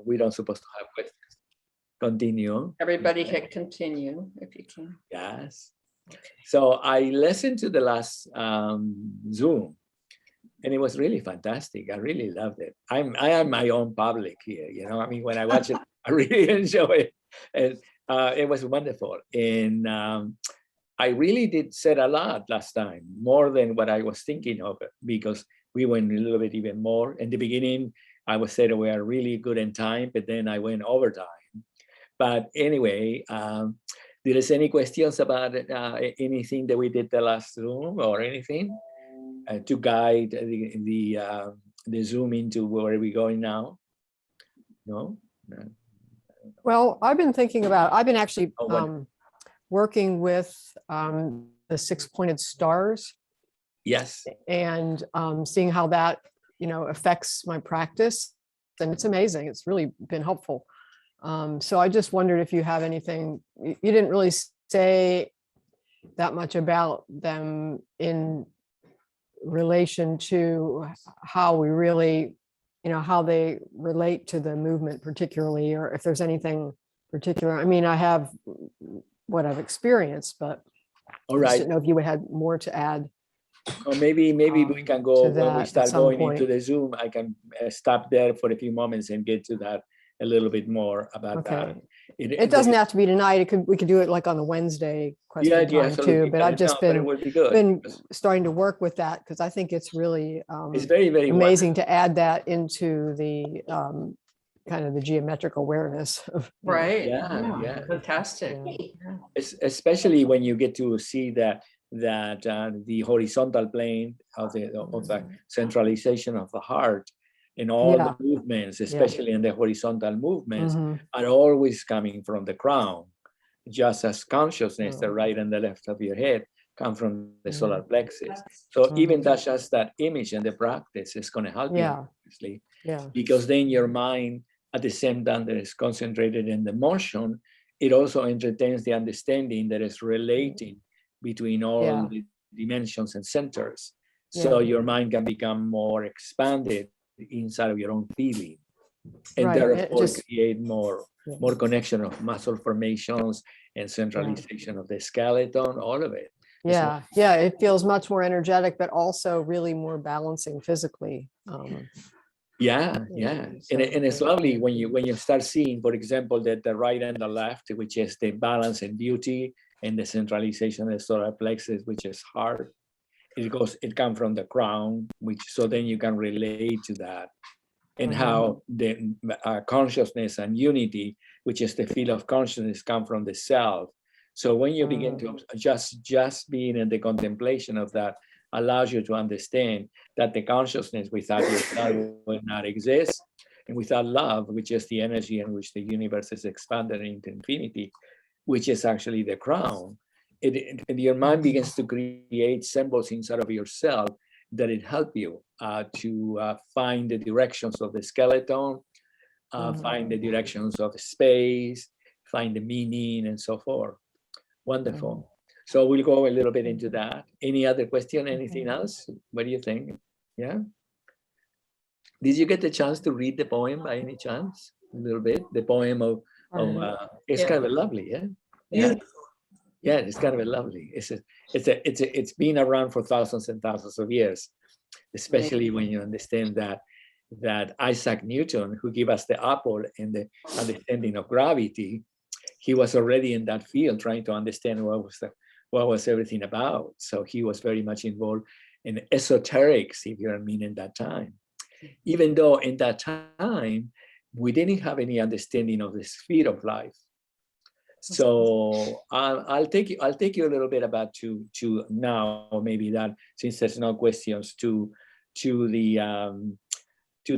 we don't supposed to have questions. Continue. Everybody hit continue if you can. Yes. So I listened to the last Zoom, and it was really fantastic. I really loved it. I am my own public here, you know. I mean, when I watch it, I really enjoy it, and it was wonderful. And I really did said a lot last time, more than what I was thinking of, because we went a little bit even more. In the beginning, I was said we are really good in time, but then I went overtime. But anyway, there is any questions about anything that we did the last Zoom or anything to guide the Zoom into where we're going now? No? No. Well, I've been thinking about, I've been actually Oh, working with the 6-pointed stars yes. and seeing how that, affects my practice. And it's amazing. It's really been helpful. So I just wondered if you have anything, you didn't really say that much about them in relation to how we really, how they relate to the movement particularly, or if there's anything particular. I mean, I have what I've experienced, but All I just right. didn't know if you would have more to add. Or maybe we can go to when we that start at some going into point. the Zoom. I can stop there for a few moments and get to that a little bit more about Okay. that. It doesn't have to be tonight. We could do it like on the Wednesday question time absolutely. too. But I've just but it would be good. been starting to work with that because I think it's really It's very, very amazing to add that into the kind of the geometric awareness of Right. Yeah. Fantastic. Yeah. Especially when you get to see that the horizontal plane of the centralization of the heart and all the movements, especially in the horizontal movements, are always coming from the crown, just as consciousness, the right and the left of your head, come from the solar plexus. So even that's just that image and the practice is going to help you, obviously, because then your mind, at the same time that is concentrated in the motion, it also entertains the understanding that is relating between all the dimensions and centers. So your mind can become more expanded inside of your own feeling, and therefore create more connection of muscle formations and centralization of the skeleton, all of it. It feels much more energetic, but also really more balancing physically. And it's lovely when you start seeing, for example, that the right and the left, which is the balance and beauty, and the centralization of the solar plexus, which is heart. It comes from the crown, so then you can relate to that, and how the consciousness and unity, which is the field of consciousness, come from the self. So when you begin to just being in the contemplation of that allows you to understand that the consciousness without yourself will not exist, and without love, which is the energy in which the universe is expanded into infinity, which is actually the crown, your mind begins to create symbols inside of yourself that it help you to find the directions of the skeleton, find the directions of space, find the meaning, and so forth. Wonderful. So we'll go a little bit into that. Any other question? Anything else? What do you think? Yeah. Did you get the chance to read the poem by any chance? A little bit. The poem of it's kind of lovely, yeah. It's kind of lovely. It's been around for thousands and thousands of years, especially when you understand that Isaac Newton, who gave us the apple and the understanding of gravity, he was already in that field trying to understand what was everything about. So he was very much involved in esoterics, if you mean, in that time. Even though in that time we didn't have any understanding of the sphere of life. So I'll take you a little bit about to now, maybe that, since there's no questions, to the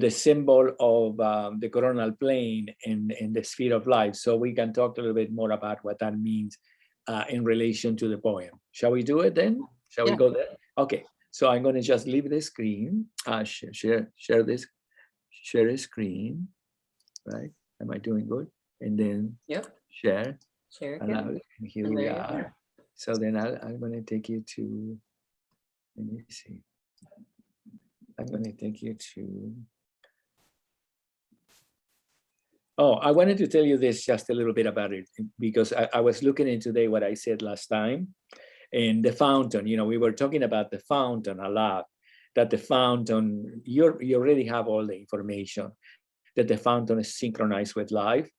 symbol of the coronal plane and the sphere of life. So we can talk a little bit more about what that means in relation to the poem. Shall we do it then? Shall we go there? Okay. So I'm going to just leave the screen. Share a screen. Right? Am I doing good? And then share. Allow it. And here we are. So then I'm going to take you to. Let me see. I'm going to take you to. Oh, I wanted to tell you this just a little bit about it, because I was looking into today what I said last time. And the fountain, we were talking about the fountain a lot, that the fountain, you already have all the information, that the fountain is synchronized with life.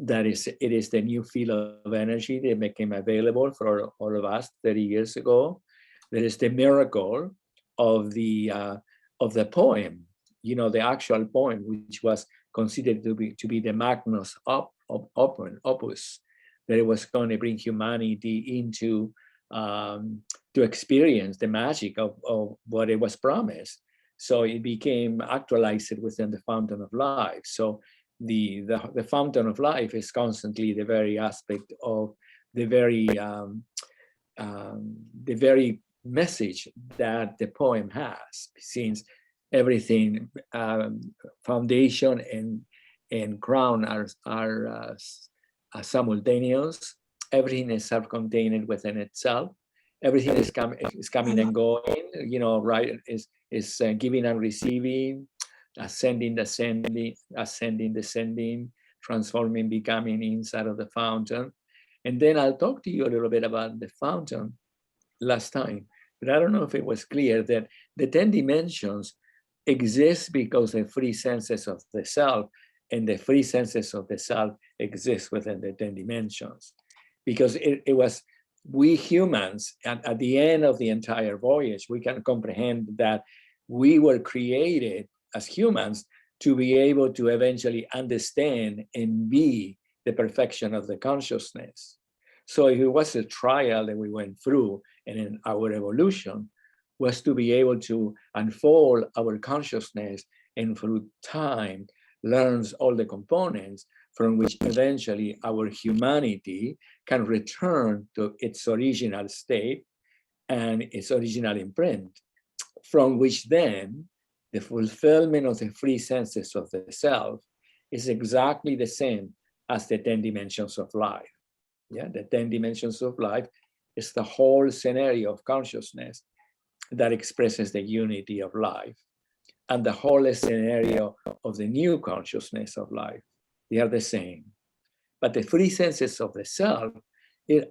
That it is the new field of energy that became available for all of us 30 years ago. That is the miracle of the poem, the actual poem, which was considered to be the magnus opus, that it was going to bring humanity into to experience the magic of what it was promised. So it became actualized within the fountain of life. So the fountain of life is constantly the very aspect of the very message that the poem has, since everything, foundation and crown are simultaneous. Everything is self-contained within itself. Everything is coming and going, right? Is giving and receiving, ascending, descending, transforming, becoming inside of the fountain. And then I'll talk to you a little bit about the fountain last time, but I don't know if it was clear that the 10 dimensions exist because the three senses of the self, and the three senses of the self exist within the 10 dimensions. Because it was we humans, at the end of the entire voyage, we can comprehend that we were created as humans to be able to eventually understand and be the perfection of the consciousness. So if it was a trial that we went through, and in our evolution was to be able to unfold our consciousness, and through time learns all the components from which eventually our humanity can return to its original state and its original imprint, from which then the fulfillment of the three senses of the self is exactly the same as the 10 dimensions of life. Yeah, the 10 dimensions of life is the whole scenario of consciousness that expresses the unity of life, and the whole scenario of the new consciousness of life. They are the same. But the three senses of the self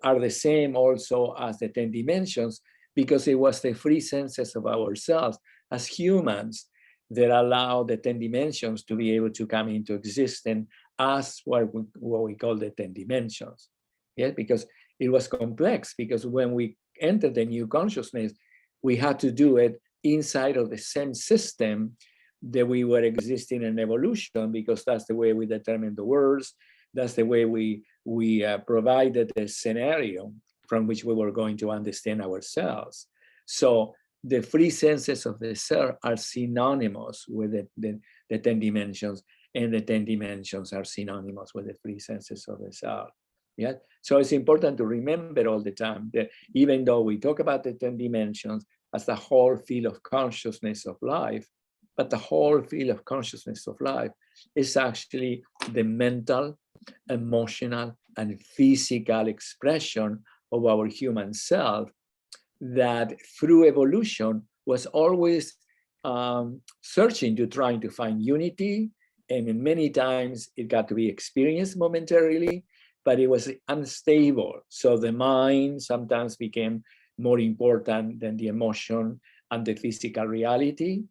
are the same also as the 10 dimensions, because it was the three senses of ourselves as humans that allow the 10 dimensions to be able to come into existence as what we call the 10 dimensions. Yeah, because it was complex, because when we entered the new consciousness, we had to do it inside of the same system that we were existing in evolution, because that's the way we determined the words. That's the way we provided the scenario from which we were going to understand ourselves. So the three senses of the self are synonymous with the 10 dimensions, and the 10 dimensions are synonymous with the three senses of the self. Yeah. So it's important to remember all the time that even though we talk about the 10 dimensions as the whole field of consciousness of life, but the whole field of consciousness of life is actually the mental, emotional, and physical expression of our human self that through evolution was always searching to trying to find unity. And many times it got to be experienced momentarily, but it was unstable. So the mind sometimes became more important than the emotion and the physical reality.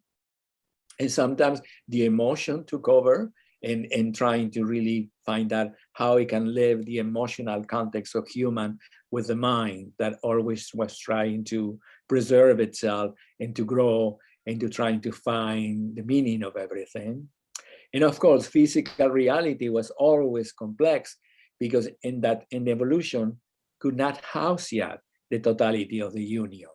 And sometimes the emotion took over and trying to really find out how it can live the emotional context of human with the mind that always was trying to preserve itself and to grow and to trying to find the meaning of everything. And of course, physical reality was always complex, because in evolution could not house yet the totality of the union,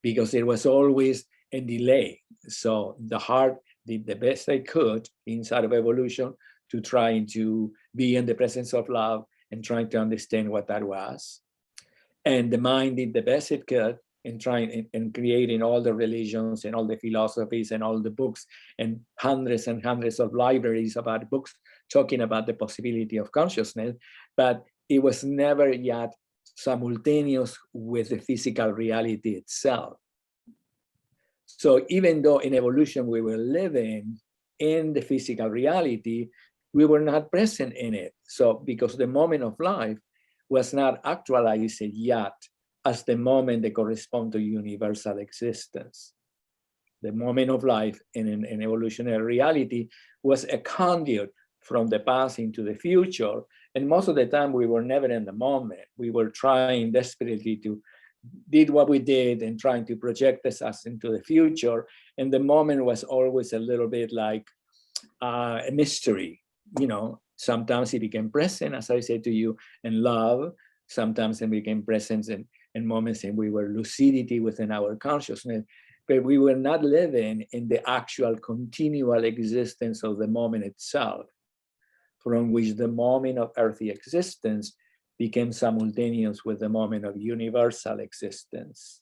because there was always a delay. So the heart did the best they could inside of evolution to trying to be in the presence of love and trying to understand what that was. And the mind did the best it could in trying and creating all the religions and all the philosophies and all the books and hundreds of libraries about books talking about the possibility of consciousness, but it was never yet simultaneous with the physical reality itself. So even though in evolution we were living in the physical reality, we were not present in it. So because the moment of life was not actualized yet as the moment that corresponds to universal existence. The moment of life in an evolutionary reality was a conduit from the past into the future. And most of the time we were never in the moment. We were trying desperately to did what we did and trying to project us into the future. And the moment was always a little bit like a mystery. You know, sometimes it became present, as I said to you, in love. Sometimes it became present in moments and we were lucidity within our consciousness, but we were not living in the actual continual existence of the moment itself, from which the moment of earthly existence became simultaneous with the moment of universal existence.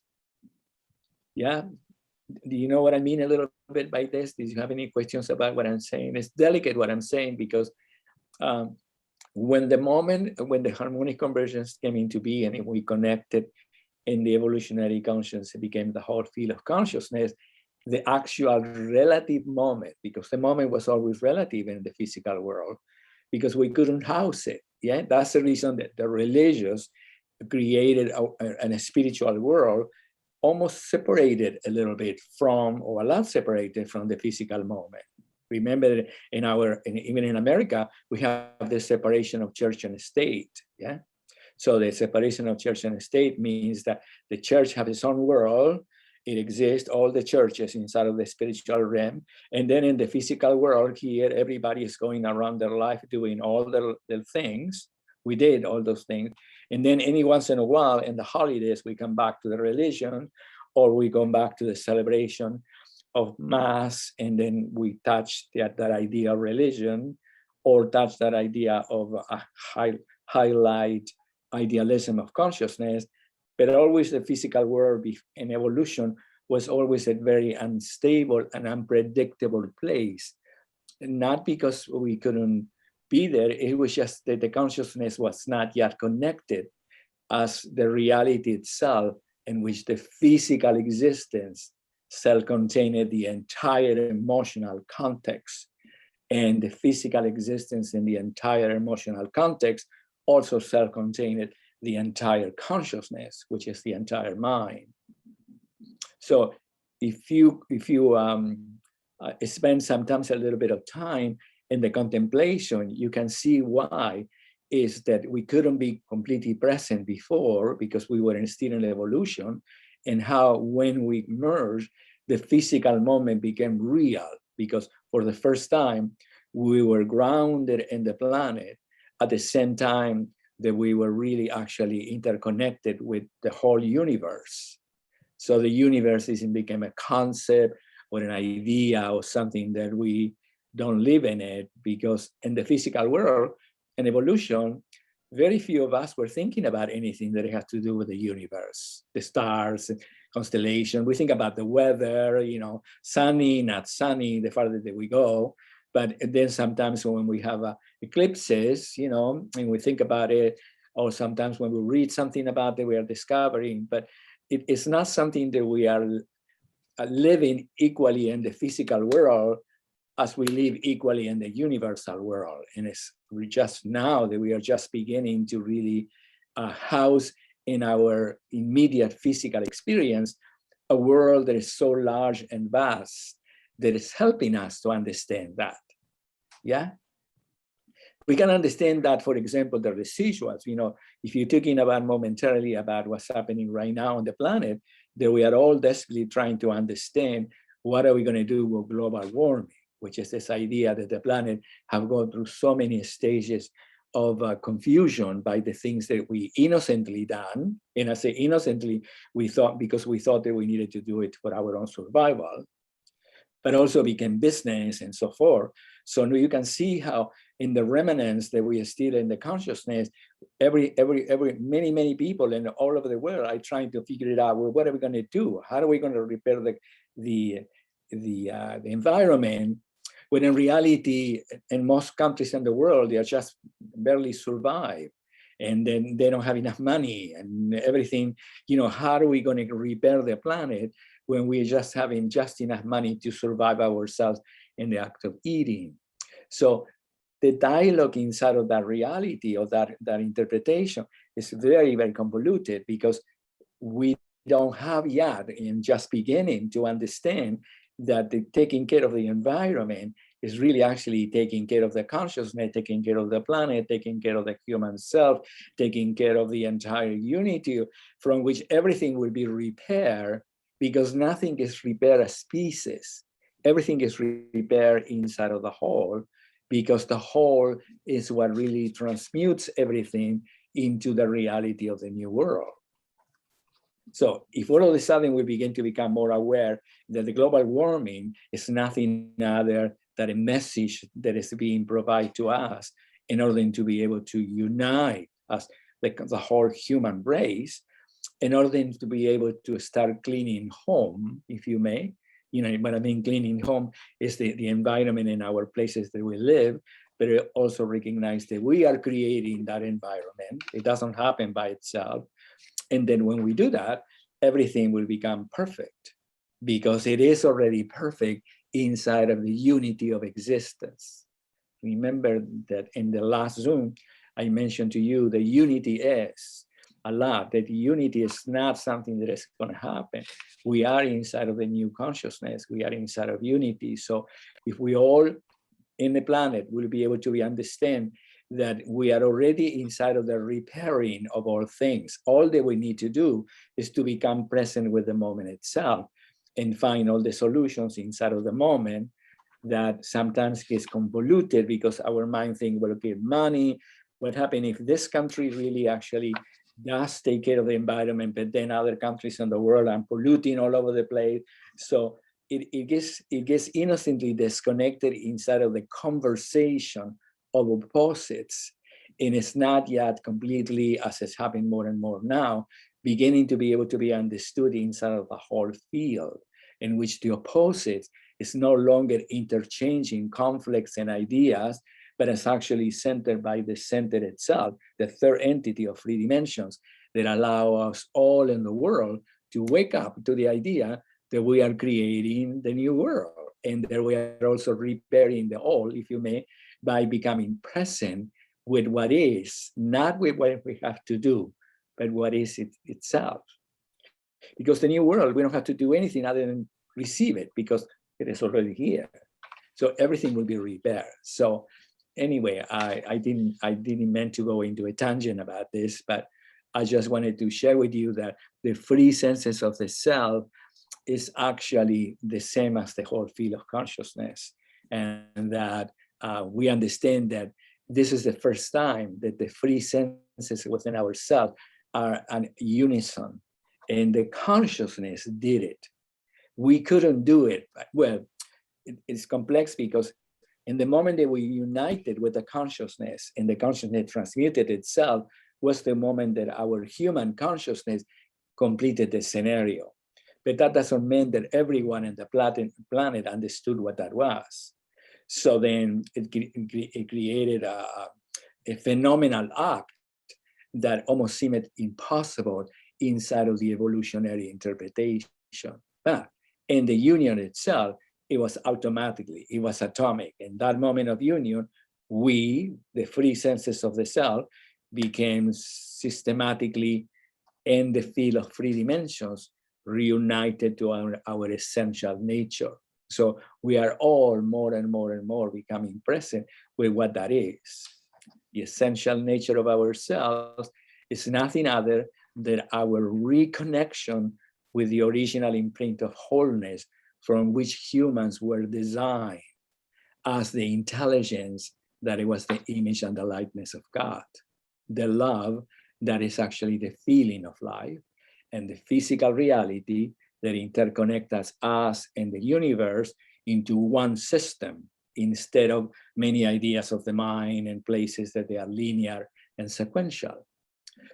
Yeah, do you know what I mean a little bit by this? Do you have any questions about what I'm saying? It's delicate what I'm saying because when the harmonic convergence came into being and we connected in the evolutionary consciousness, it became the whole field of consciousness, the actual relative moment, because the moment was always relative in the physical world, because we couldn't house it. Yeah, that's the reason that the religious created a spiritual world almost separated a little bit from, or a lot separated from the physical moment. Remember, even in America, we have the separation of church and state. Yeah, so the separation of church and state means that the church has its own world. It exists, all the churches inside of the spiritual realm. And then in the physical world here, everybody is going around their life doing all their things. We did all those things. And then any once in a while in the holidays, we come back to the religion, or we go back to the celebration of mass, and then we touch that idea of religion, or touch that idea of a highlight idealism of consciousness. But always the physical world in evolution was always a very unstable and unpredictable place. Not because we couldn't be there, it was just that the consciousness was not yet connected as the reality itself, in which the physical existence self-contained the entire emotional context, and the physical existence in the entire emotional context also self-contained the entire consciousness, which is the entire mind. So if you spend sometimes a little bit of time in the contemplation, you can see why is that we couldn't be completely present before because we were still in evolution, and how when we merged, the physical moment became real, because for the first time, we were grounded in the planet at the same time that we were really actually interconnected with the whole universe. So the universe became a concept or an idea or something that we don't live in it, because in the physical world, in evolution, very few of us were thinking about anything that has to do with the universe, the stars, constellation. We think about the weather, you know, sunny, not sunny, the farther that we go. But then sometimes when we have eclipses, you know, and we think about it, or sometimes when we read something about it, we are discovering, but it's not something that we are living equally in the physical world as we live equally in the universal world. And it's just now that we are just beginning to really house in our immediate physical experience a world that is so large and vast that is helping us to understand that. Yeah, we can understand that, for example, the residuals. You know, if you're talking about momentarily about what's happening right now on the planet, that we are all desperately trying to understand what are we going to do with global warming, which is this idea that the planet have gone through so many stages of confusion by the things that we innocently done. And I say innocently, we thought because we thought that we needed to do it for our own survival, but also became business and so forth. So you can see how in the remnants that we are still in the consciousness, many people in all over the world are trying to figure it out. Well, what are we going to do? How are we going to repair the environment? When in reality, in most countries in the world, they are just barely survive. And then they don't have enough money and everything. You know, how are we going to repair the planet when we're just having just enough money to survive ourselves in the act of eating? So the dialogue inside of that reality or that interpretation is very, very convoluted, because we don't have yet, in just beginning to understand that the taking care of the environment is really actually taking care of the consciousness, taking care of the planet, taking care of the human self, taking care of the entire unity from which everything will be repaired, because nothing is repaired as pieces. Everything is repaired inside of the whole, because the whole is what really transmutes everything into the reality of the new world. So if all of a sudden we begin to become more aware that the global warming is nothing other than a message that is being provided to us in order to be able to unite us, the whole human race, in order to be able to start cleaning home, if you may. You know, what I mean cleaning home is the environment in our places that we live, but it also recognize that we are creating that environment. It doesn't happen by itself. And then when we do that, everything will become perfect, because it is already perfect inside of the unity of existence. Remember that in the last Zoom, I mentioned to you the unity is a lot, that unity is not something that is going to happen. We are inside of the new consciousness. We are inside of unity. So if we all in the planet will be able to understand that we are already inside of the repairing of all things. All that we need to do is to become present with the moment itself and find all the solutions inside of the moment, that sometimes gets convoluted because our mind thinks, well, okay, money, what happens if this country really actually does take care of the environment, but then other countries in the world are polluting all over the place. So it gets innocently disconnected inside of the conversation of opposites, and it's not yet completely, as it's happening more and more now, beginning to be able to be understood inside of the whole field, in which the opposites is no longer interchanging conflicts and ideas, but it's actually centered by the center itself, the third entity of 3 dimensions that allow us all in the world to wake up to the idea that we are creating the new world, and that we are also repairing the all, if you may, by becoming present with what is, not with what we have to do, but what is itself. Because the new world, we don't have to do anything other than receive it, because it is already here. So everything will be repaired. So anyway, I didn't mean to go into a tangent about this, but I just wanted to share with you that the 3 senses of the self is actually the same as the whole field of consciousness, and that we understand that this is the first time that the 3 senses within ourselves are in unison, and the consciousness did it. We couldn't do it. Well, it's complex, because in the moment that we united with the consciousness and the consciousness transmuted itself was the moment that our human consciousness completed the scenario. But that doesn't mean that everyone in the planet understood what that was. So then it created a phenomenal act that almost seemed impossible inside of the evolutionary interpretation. But in the union itself, it was atomic. In that moment of union, we, the 3 senses of the self, became systematically in the field of 3 dimensions, reunited to our essential nature. So we are all more and more and more becoming present with what that is. The essential nature of ourselves is nothing other than our reconnection with the original imprint of wholeness from which humans were designed as the intelligence that it was the image and the likeness of God. The love that is actually the feeling of life, and the physical reality that interconnects us and the universe into one system, instead of many ideas of the mind and places that they are linear and sequential.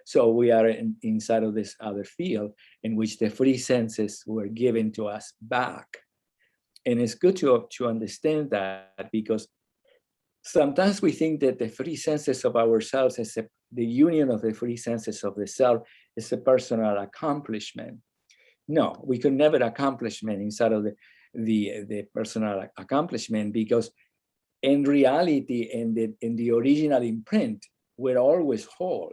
So we are inside of this other field in which the 3 senses were given to us back. And it's good to understand that, because sometimes we think that the 3 senses of ourselves, the union of the 3 senses of the self, is a personal accomplishment. No, we could never accomplishment inside of the personal accomplishment, because In reality, in the original imprint, we're always whole.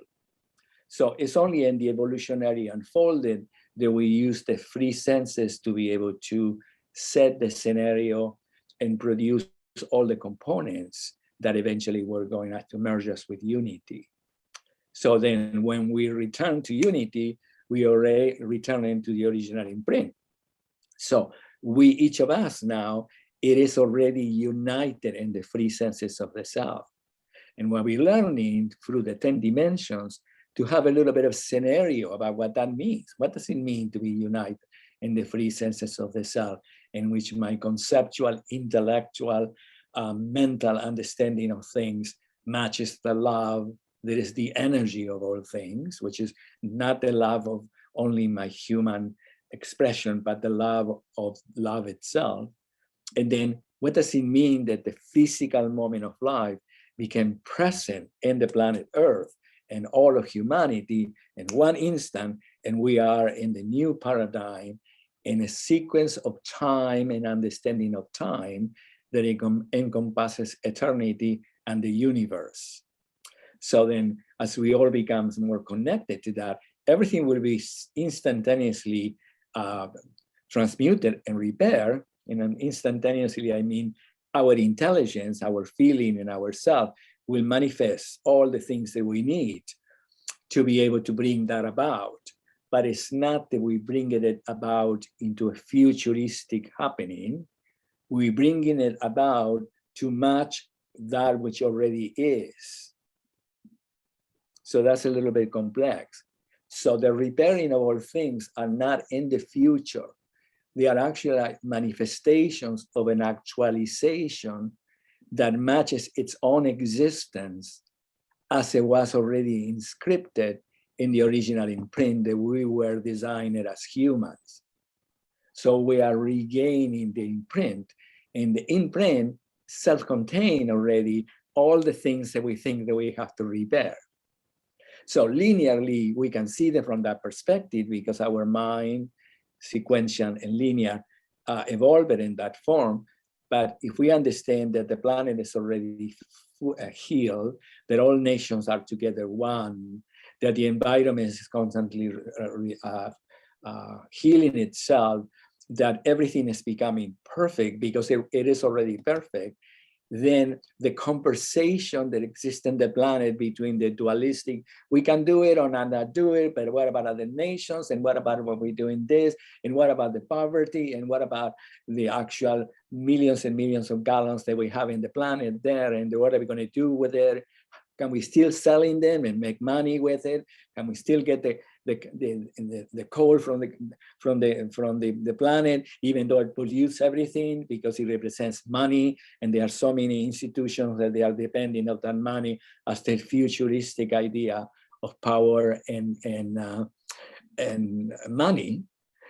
So it's only in the evolutionary unfolding that we use the free senses to be able to set the scenario and produce all the components that eventually were going to have to merge us with unity. So then when we return to unity, we already return into the original imprint. So we, each of us now, it is already united in the free senses of the self. And when we're learning through the 10 dimensions to have a little bit of scenario about what that means. What does it mean to be united in the free senses of the self, in which my conceptual, intellectual, mental understanding of things matches the love that is the energy of all things, which is not the love of only my human expression, but the love of love itself. And then what does it mean that the physical moment of life became present in the planet Earth and all of humanity in one instant, and we are in the new paradigm in a sequence of time and understanding of time that encompasses eternity and the universe. So then as we all become more connected to that, everything will be instantaneously transmuted and repaired. And instantaneously, I mean our intelligence, our feeling, and ourself will manifest all the things that we need to be able to bring that about. But it's not that we bring it about into a futuristic happening. We bringing it about to match that which already is. So that's a little bit complex. So the repairing of all things are not in the future. They are actually like manifestations of an actualization that matches its own existence as it was already inscripted in the original imprint that we were designed as humans. So we are regaining the imprint, and the imprint self-contained already all the things that we think that we have to repair. So linearly, we can see them from that perspective because our mind, sequential and linear, evolved in that form. But if we understand that the planet is already healed, that all nations are together one, that the environment is constantly healing itself, that everything is becoming perfect because it is already perfect, then the conversation that exists in the planet between the dualistic, we can do it or not do it, but what about other nations? And what about what we're doing this? And what about the poverty? And what about the actual millions and millions of gallons that we have in the planet there? And what are we going to do with it? Can we still selling them and make money with it? Can we still get the coal from the planet, even though it pollutes everything because it represents money, and there are so many institutions that they are depending on that money as the futuristic idea of power and money.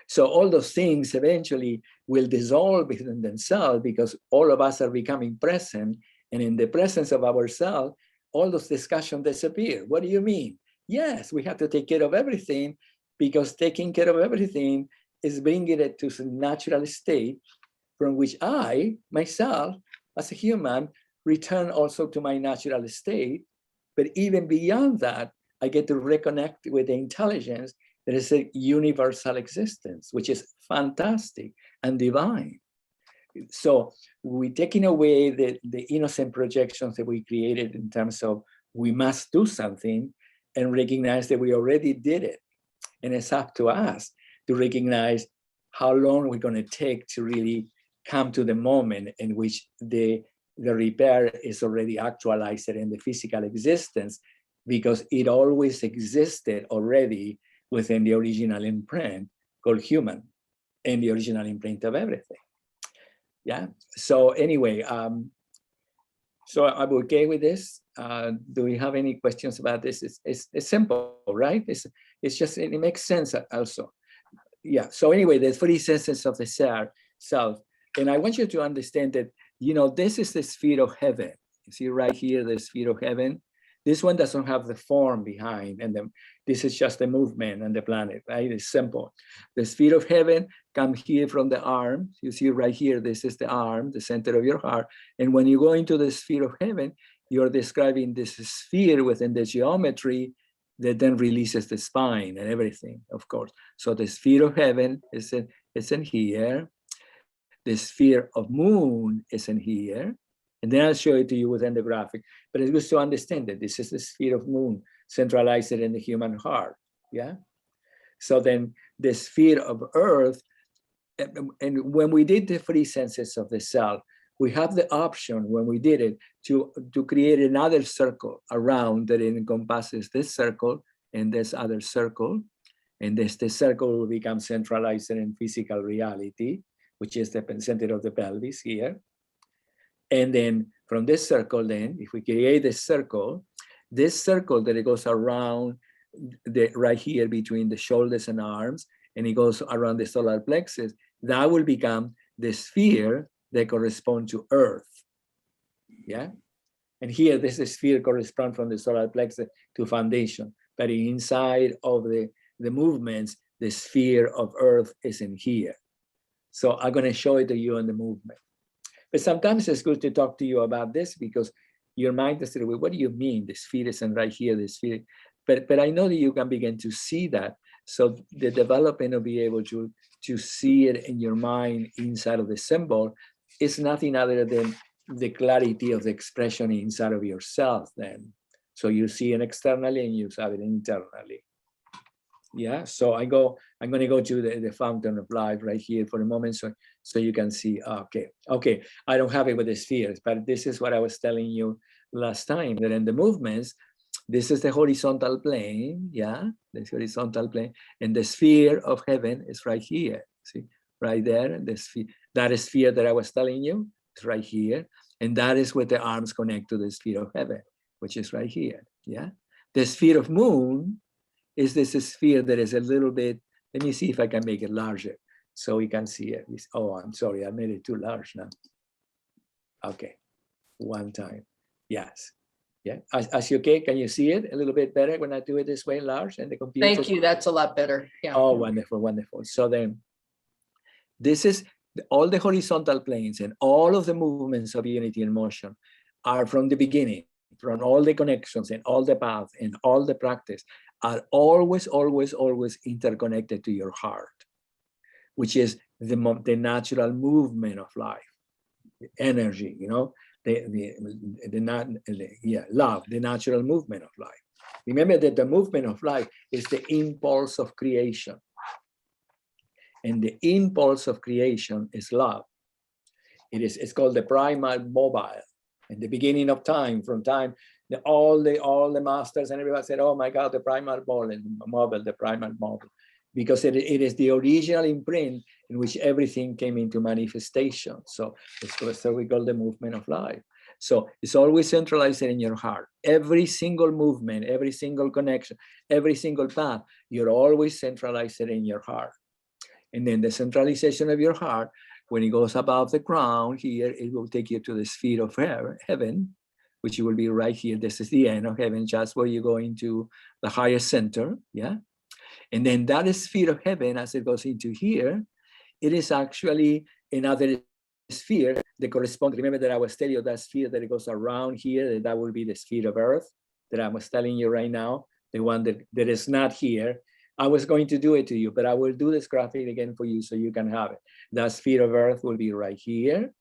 So all those things eventually will dissolve within themselves because all of us are becoming present, and in the presence of ourselves, all those discussions disappear. What do you mean? Yes, we have to take care of everything because taking care of everything is bringing it to some natural state from which I, myself, as a human, return also to my natural state. But even beyond that, I get to reconnect with the intelligence that is a universal existence, which is fantastic and divine. So we're taking away the innocent projections that we created in terms of we must do something, and recognize that we already did it. And it's up to us to recognize how long we're going to take to really come to the moment in which the repair is already actualized in the physical existence, because it always existed already within the original imprint called human, and the original imprint of everything. Yeah. So anyway, so I'm okay with this. Do we have any questions about this? It's simple, right? It's just, it makes sense also. Yeah. So anyway, the three senses of the self. And I want you to understand that, this is the sphere of heaven. You see right here, the sphere of heaven. This one doesn't have the form behind, and this is just the movement and the planet, right? It's simple. The sphere of heaven comes here from the arm. You see right here, this is the arm, the center of your heart. And when you go into the sphere of heaven, you're describing this sphere within the geometry that then releases the spine and everything, of course. So the sphere of heaven is in here. The sphere of moon is in here. And then I'll show it to you within the graphic. But it's good to understand that this is the sphere of moon centralized in the human heart. Yeah. So then the sphere of earth, and when we did the 3 senses of the self, we have the option when we did it to create another circle around that encompasses this circle and this other circle. And this circle will become centralized in physical reality, which is the center of the pelvis here. And then from this circle, then, if we create this circle that it goes around right here between the shoulders and arms, and it goes around the solar plexus, that will become the sphere that corresponds to Earth. Yeah. And here, this sphere corresponds from the solar plexus to foundation. But inside of the movements, the sphere of Earth is in here. So I'm going to show it to you in the movement. But sometimes it's good to talk to you about this because your mind is saying, well, what do you mean? The sphere isn't right here, the sphere. But I know that you can begin to see that. So the development will be able to see it in your mind inside of the symbol is nothing other than the clarity of the expression inside of yourself then. So you see it externally and you have it internally. Yeah, so I'm going to go to the fountain of life right here for a moment so you can see, okay, I don't have it with the spheres, but this is what I was telling you last time, that in the movements, this is the horizontal plane, yeah, this horizontal plane, and the sphere of heaven is right here, see, right there, the sphere, that sphere that I was telling you is right here, and that is where the arms connect to the sphere of heaven, which is right here, yeah. The sphere of moon is this sphere that is a little bit, let me see if I can make it larger so we can see it. Oh, I'm sorry, I made it too large now. Okay, one time, yes. Yeah, as you okay, can you see it a little bit better when I do it this way, large, and the computer? Thank you, that's a lot better, yeah. Oh, wonderful, wonderful. So then, this is all the horizontal planes and all of the movements of unity and motion are from the beginning, from all the connections and all the paths and all the practice are always, always, always interconnected to your heart, which is the natural movement of life, the energy, you know, love, the natural movement of life. Remember that the movement of life is the impulse of creation. And the impulse of creation is love. It's called the primal mobile. In the beginning of time, from time, all the masters and everybody said, oh my God, the primal mobile, the primal mobile. Because it is the original imprint in which everything came into manifestation. So it's what we call the movement of life. So it's always centralized in your heart. Every single movement, every single connection, every single path, you're always centralized in your heart. And then the centralization of your heart, when it goes above the crown here, it will take you to the sphere of heaven, which will be right here. This is the end of heaven, just where you go into the highest center, yeah? And then that sphere of heaven, as it goes into here, it is actually another sphere that corresponds. Remember that I was telling you that sphere that it goes around here, that will be the sphere of earth that I was telling you right now, the one that is not here. I was going to do it to you, but I will do this graphic again for you so you can have it. The sphere of earth will be right here.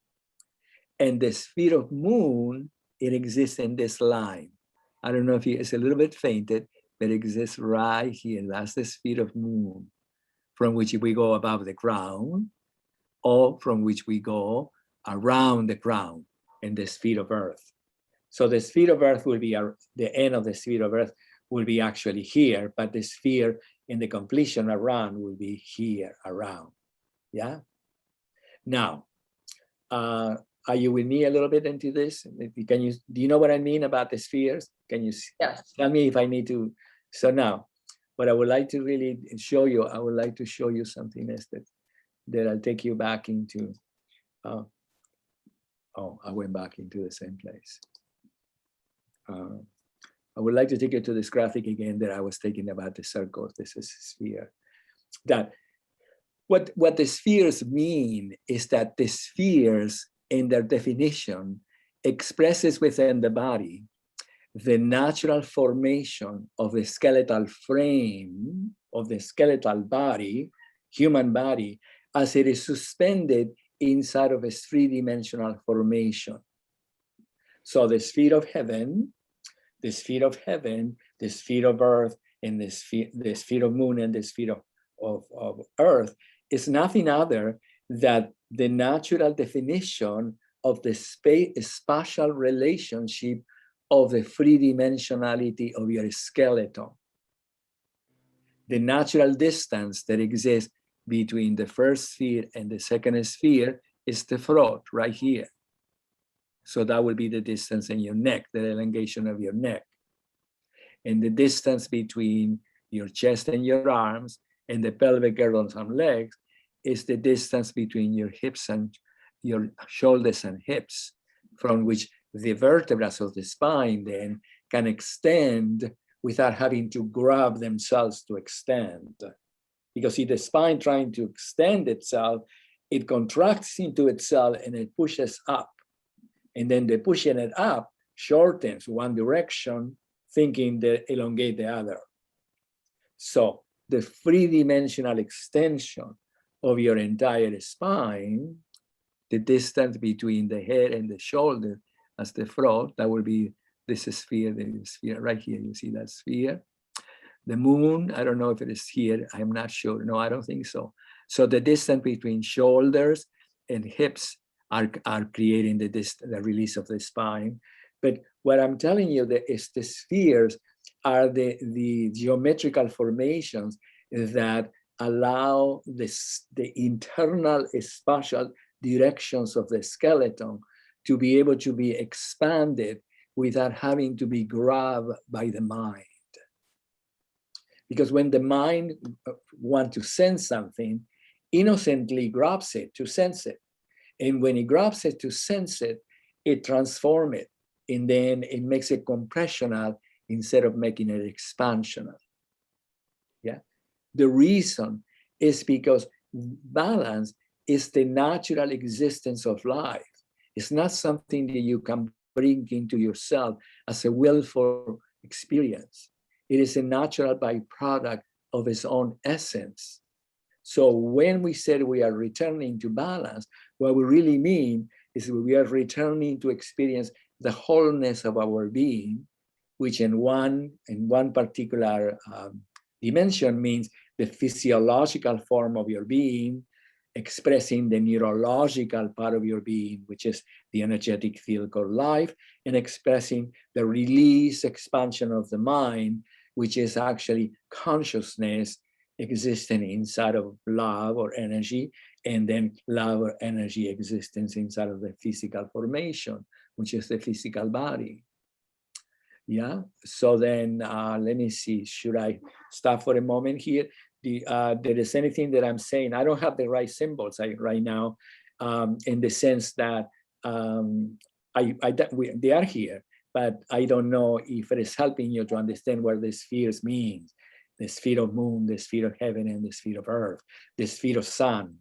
And the sphere of moon, it exists in this line. I don't know if it's a little bit fainted, but it exists right here. That's the sphere of moon, from which we go above the crown, or from which we go around the crown in the sphere of earth. So the sphere of earth will be the end of the sphere of earth will be actually here, but the sphere in the completion around will be here around. Yeah. Now, are you with me a little bit into this? Do you know what I mean about the spheres? Can you tell me if I need to? So now, what I would like to really show you, I would like to show you something else that I'll take you back into. Oh, I went back into the same place. I would like to take you to this graphic again that I was taking about the circle. This is a sphere. That what the spheres mean is that the spheres, in their definition, expresses within the body the natural formation of the skeletal frame of the skeletal body, human body, as it is suspended inside of a three-dimensional formation. So the sphere of heaven, the sphere of heaven, the sphere of earth, and the sphere of moon, and the sphere of earth is nothing other than the natural definition of the spatial relationship of the three-dimensionality of your skeleton. The natural distance that exists between the first sphere and the second sphere is the throat right here. So that will be the distance in your neck, the elongation of your neck. And the distance between your chest and your arms and the pelvic girdles and legs is the distance between your hips and your shoulders and hips, from which the vertebrae of the spine then can extend without having to grab themselves to extend. Because if the spine trying to extend itself, it contracts into itself and it pushes up. And then the pushing it up shortens one direction, thinking that elongate the other. So the three-dimensional extension of your entire spine, the distance between the head and the shoulder as the throat, that will be this sphere, the sphere right here. You see that sphere? The moon, I don't know if it is here. I'm not sure. No, I don't think so. So the distance between shoulders and hips are creating the release of the spine. But what I'm telling you is the spheres are the geometrical formations that allow the internal spatial directions of the skeleton to be able to be expanded without having to be grabbed by the mind. Because when the mind wants to sense something, innocently grabs it to sense it. And when it grabs it to sense it, it transforms it. And then it makes it compressional instead of making it expansional. Yeah. The reason is because balance is the natural existence of life. It's not something that you can bring into yourself as a willful experience. It is a natural byproduct of its own essence. So when we said we are returning to balance, what we really mean is we are returning to experience the wholeness of our being, which in one particular dimension means the physiological form of your being, expressing the neurological part of your being, which is the energetic field called life, and expressing the release, expansion of the mind, which is actually consciousness existing inside of love or energy, and then love or energy existence inside of the physical formation, which is the physical body. Yeah, so then let me see, should I stop for a moment here? There is anything that I'm saying, I don't have the right symbols right now, in the sense that they are here, but I don't know if it is helping you to understand what the spheres means. The sphere of moon, the sphere of heaven, and the sphere of earth, the sphere of sun.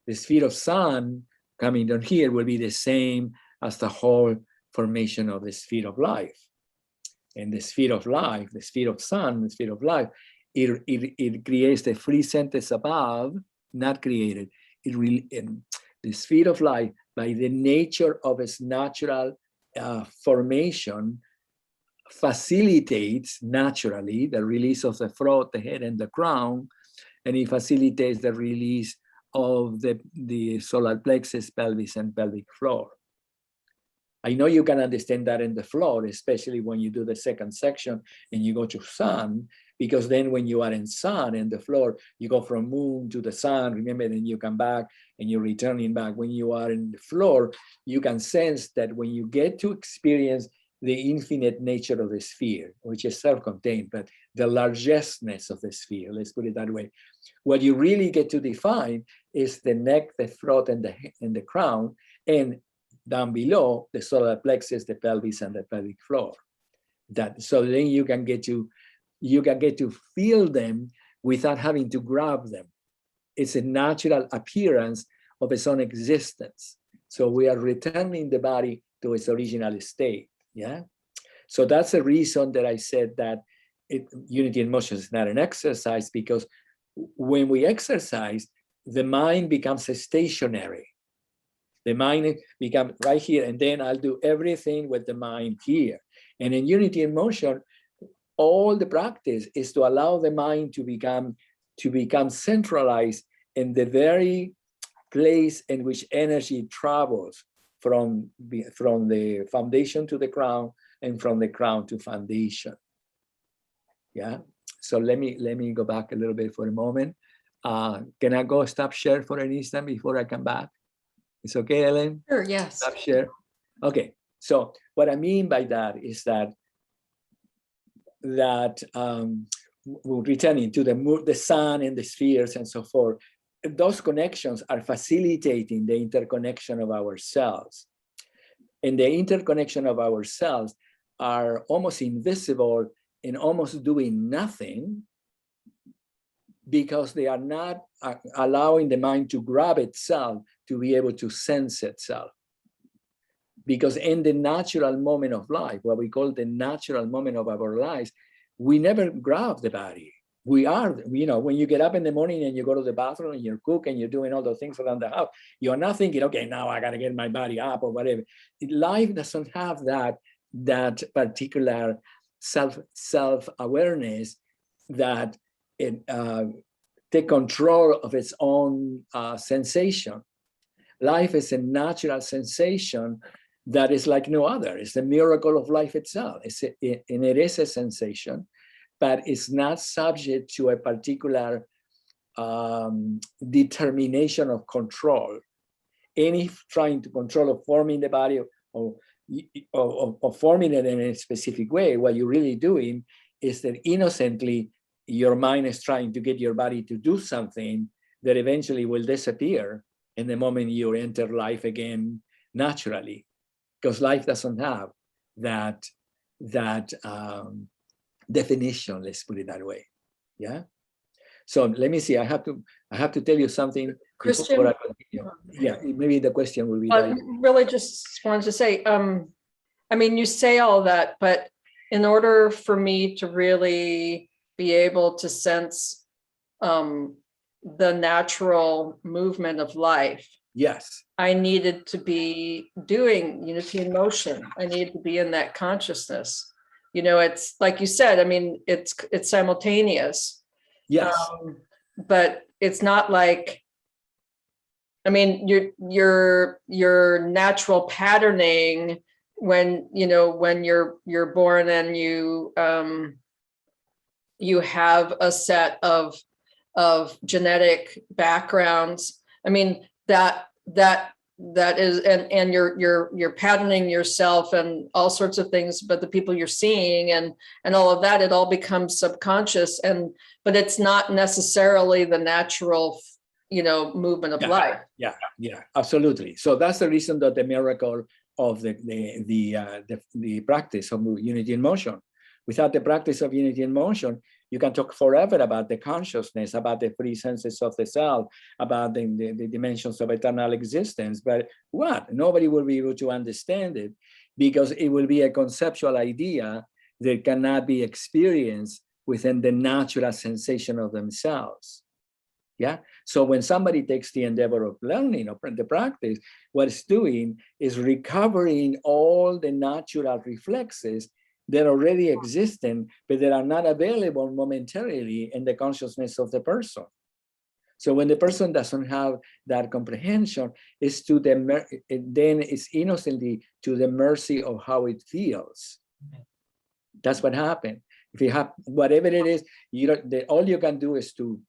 The sphere of sun coming down here will be the same as the whole formation of the sphere of life. And the sphere of life, the sphere of sun, the sphere of life, it creates the free sentence above, not created. The sphere of life, by the nature of its natural formation, facilitates naturally the release of the throat, the head, and the crown, and it facilitates the release of the solar plexus, pelvis, and pelvic floor. I know you can understand that in the floor, especially when you do the second section and you go to sun, because then when you are in sun and the floor, you go from moon to the sun, remember, then you come back and you're returning back. When you are in the floor, you can sense that when you get to experience the infinite nature of the sphere, which is self-contained, but the largeness of the sphere, let's put it that way. What you really get to define is the neck, the throat, and the crown, and down below, the solar plexus, the pelvis, and the pelvic floor. That so then you can get to feel them without having to grab them. It's a natural appearance of its own existence. So we are returning the body to its original state. Yeah. So that's the reason that I said that unity in motion is not an exercise, because when we exercise, the mind becomes stationary. The mind becomes right here, and then I'll do everything with the mind here. And in unity in motion, all the practice is to allow the mind to become centralized in the very place in which energy travels from the foundation to the crown, and from the crown to foundation. Yeah. So let me go back a little bit for a moment. Can I go stop share for an instant before I come back? It's okay, Ellen? Sure, yes. Stop share. Okay. So what I mean by that is that returning to the sun and the spheres and so forth, those connections are facilitating the interconnection of our cells. And the interconnection of our cells are almost invisible and almost doing nothing, because they are not allowing the mind to grab itself to be able to sense itself. Because in the natural moment of life, what we call the natural moment of our lives, we never grab the body. We are, when you get up in the morning and you go to the bathroom and you cook and you're doing all those things around the house, you're not thinking, okay, now I got to get my body up or whatever. Life doesn't have that particular self-awareness that it take control of its own sensation. Life is a natural sensation that is like no other. It's the miracle of life itself. And it is a sensation, but it's not subject to a particular determination of control. Any trying to control or forming the body or forming it in a specific way, what you're really doing is that innocently your mind is trying to get your body to do something that eventually will disappear in the moment you enter life again naturally, because life doesn't have that definition, let's put it that way. Yeah. So let me see. I have to tell you something. Christian, I continue. Yeah, maybe the question will be really just wanted to say, I mean, you say all that, but in order for me to really be able to sense the natural movement of life, yes, I needed to be doing unity in motion. I needed to be in that consciousness. It's like you said, I mean, it's simultaneous. yes, but it's not like, I mean, your natural patterning when you're born and you have a set of genetic backgrounds. I mean, that is, and you're patterning yourself and all sorts of things, but the people you're seeing and all of that, it all becomes subconscious, but it's not necessarily the natural movement of life. Yeah, absolutely. So that's the reason that the miracle of the practice of unity in motion. Without the practice of unity in motion, you can talk forever about the consciousness, about the three senses of the self, about the dimensions of eternal existence. But nobody will be able to understand it, because it will be a conceptual idea that cannot be experienced within the natural sensation of themselves. Yeah. So when somebody takes the endeavor of learning or the practice, what it's doing is recovering all the natural reflexes that already exist, but that are not available momentarily in the consciousness of the person. So when the person doesn't have that comprehension, then it's innocently to the mercy of how it feels. That's what happened. If you have whatever it is, all you can do is to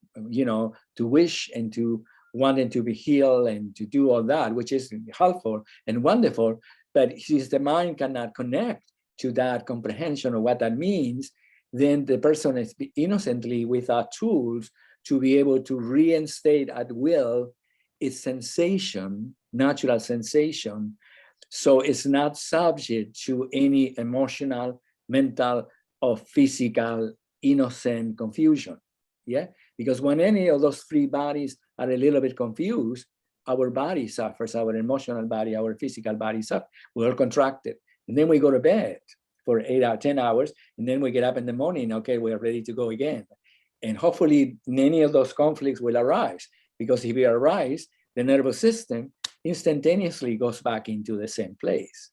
wish and to wanting to be healed and to do all that, which is helpful and wonderful. But since the mind cannot connect to that comprehension of what that means, then the person is innocently without tools to be able to reinstate at will its sensation, natural sensation. So it's not subject to any emotional mental or physical innocent confusion. Yeah, because when any of those three bodies are a little bit confused, our body suffers, our emotional body, our physical body suffers. We're all contracted. And then we go to bed for 8 or 10 hours, and then we get up in the morning, okay, we are ready to go again. And hopefully many of those conflicts will arise, because if it arises, the nervous system instantaneously goes back into the same place.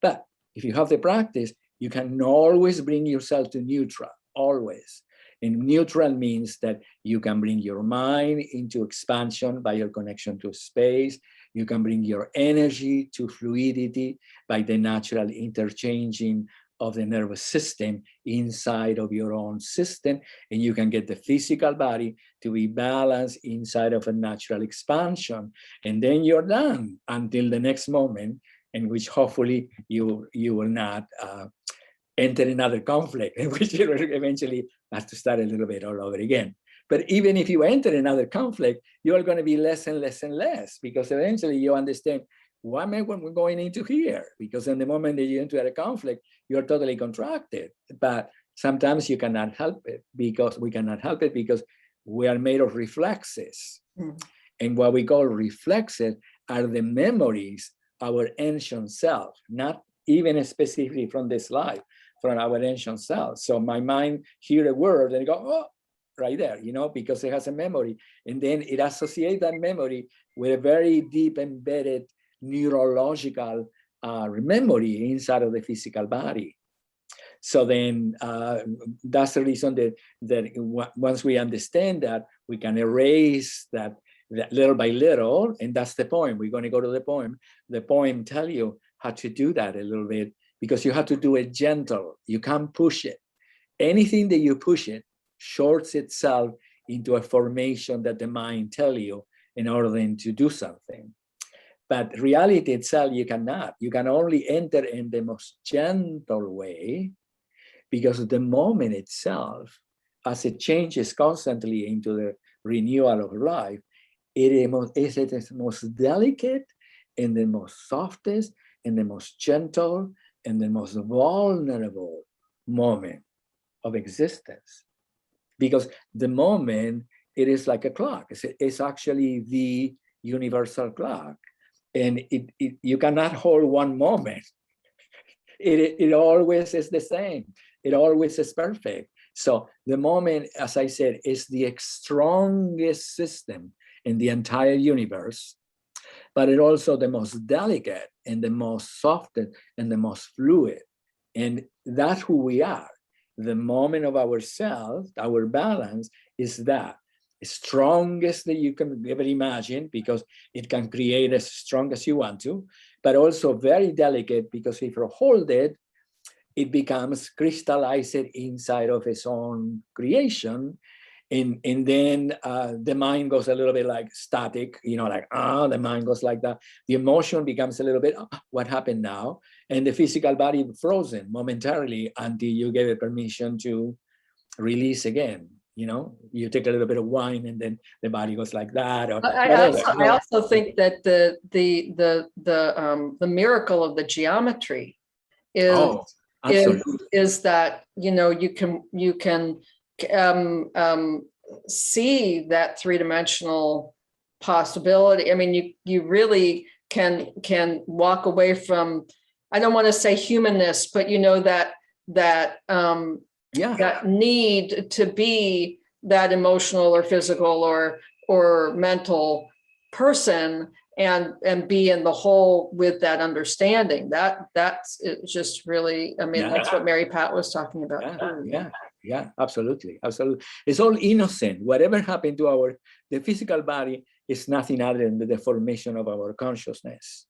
But if you have the practice, you can always bring yourself to neutral, always. And neutral means that you can bring your mind into expansion by your connection to space. You can bring your energy to fluidity by the natural interchanging of the nervous system inside of your own system. And you can get the physical body to be balanced inside of a natural expansion. And then you're done until the next moment, in which hopefully you will not enter another conflict, in which you eventually have to start a little bit all over again. But even if you enter another conflict, you're going to be less and less and less, because eventually you understand, why am I going into here? Because in the moment that you enter a conflict, you're totally contracted. But sometimes you cannot help it, because we cannot help it because we are made of reflexes. And what we call reflexes are the memories of our ancient self, not even specifically from this life, from our ancient self. So my mind hear a word and go, oh, right there, you know, because it has a memory. And then it associates that memory with a very deep embedded neurological memory inside of the physical body. So then that's the reason that once we understand that, we can erase that little by little. And that's the poem. We're going to go to the poem. The poem tell you how to do that a little bit, because you have to do it gentle. You can't push it. Anything that you push it shorts itself into a formation that the mind tell you in order then to do something. But reality itself, you cannot. You can only enter in the most gentle way, because the moment itself, as it changes constantly into the renewal of life, it is the most delicate and the most softest and the most gentle and the most vulnerable moment of existence. Because the moment, it is like a clock. It's actually the universal clock. And you cannot hold one moment. It always is the same. It always is perfect. So the moment, as I said, is the strongest system in the entire universe, but it also the most delicate and the most softest and the most fluid. And that's who we are. The moment of ourselves, our balance, is that strongest that you can ever imagine, because it can create as strong as you want to, but also very delicate, because if you hold it, it becomes crystallized inside of its own creation. And then the mind goes a little bit like static, you know, like, the mind goes like that. The emotion becomes a little bit, what happened now? And the physical body frozen momentarily until you give it permission to release again. You know, you take a little bit of wine and then the body goes like that. Or I also think that the miracle of the geometry is that, you know, you can see that three-dimensional possibility. I mean, you really can walk away from, I don't want to say humanness, but you know, that need to be that emotional or physical or mental person and be in the whole with that understanding. That's just really, I mean, that's what Mary Pat was talking about. Yeah, absolutely. It's all innocent. Whatever happened to the physical body is nothing other than the deformation of our consciousness.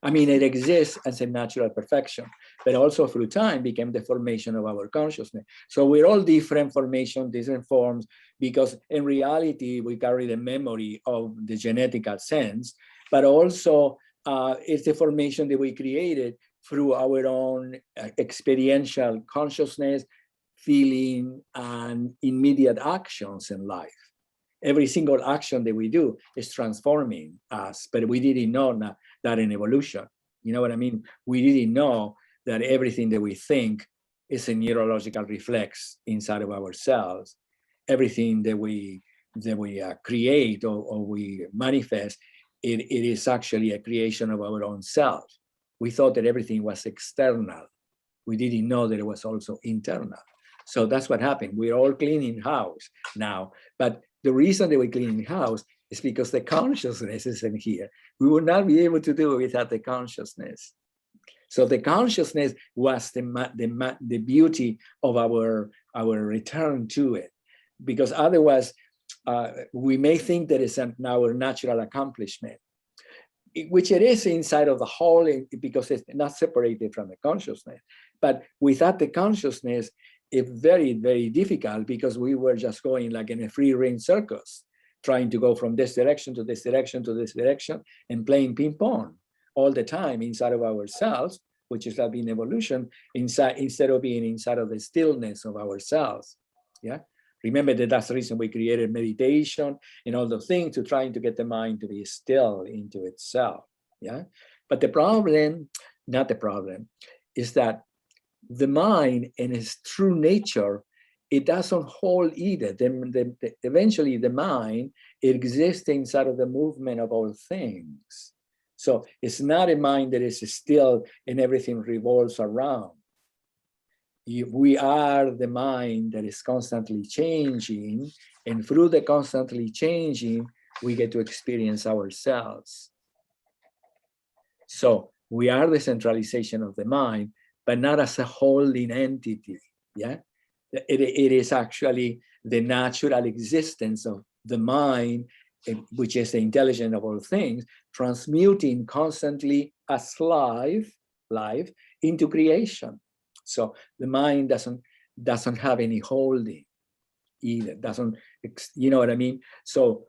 I mean, it exists as a natural perfection, but also through time became the formation of our consciousness. So we're all different formations, different forms, because in reality, we carry the memory of the genetical sense, but also it's the formation that we created through our own experiential consciousness, feeling, and immediate actions in life. Every single action that we do is transforming us, but we didn't know that in evolution. You know what I mean? We didn't know that everything that we think is a neurological reflex inside of ourselves. Everything that we create or we manifest, it is actually a creation of our own self. We thought that everything was external. We didn't know that it was also internal. So that's what happened. We're all cleaning house now. But the reason that we're cleaning house is because the consciousness isn't here. We would not be able to do it without the consciousness. So the consciousness was the beauty of our return to it. Because otherwise, we may think that it's our natural accomplishment, which it is inside of the whole, because it's not separated from the consciousness. But without the consciousness, it's very, very difficult, because we were just going like in a free range circus, trying to go from this direction to this direction to this direction, and playing ping pong all the time inside of ourselves, which is being evolution, instead of being inside of the stillness of ourselves. Yeah. Remember that that's the reason we created meditation and all those things, to trying to get the mind to be still into itself. Yeah. But the problem, not the problem, is that the mind in its true nature, it doesn't hold either. Eventually the mind, it exists inside of the movement of all things. So it's not a mind that is still and everything revolves around. We are the mind that is constantly changing, and through the constantly changing, we get to experience ourselves. So we are the centralization of the mind, but not as a holding entity. Yeah, it is actually the natural existence of the mind, which is the intelligence of all things, transmuting constantly as life into creation. So the mind doesn't have any holding either, doesn't, you know what I mean? So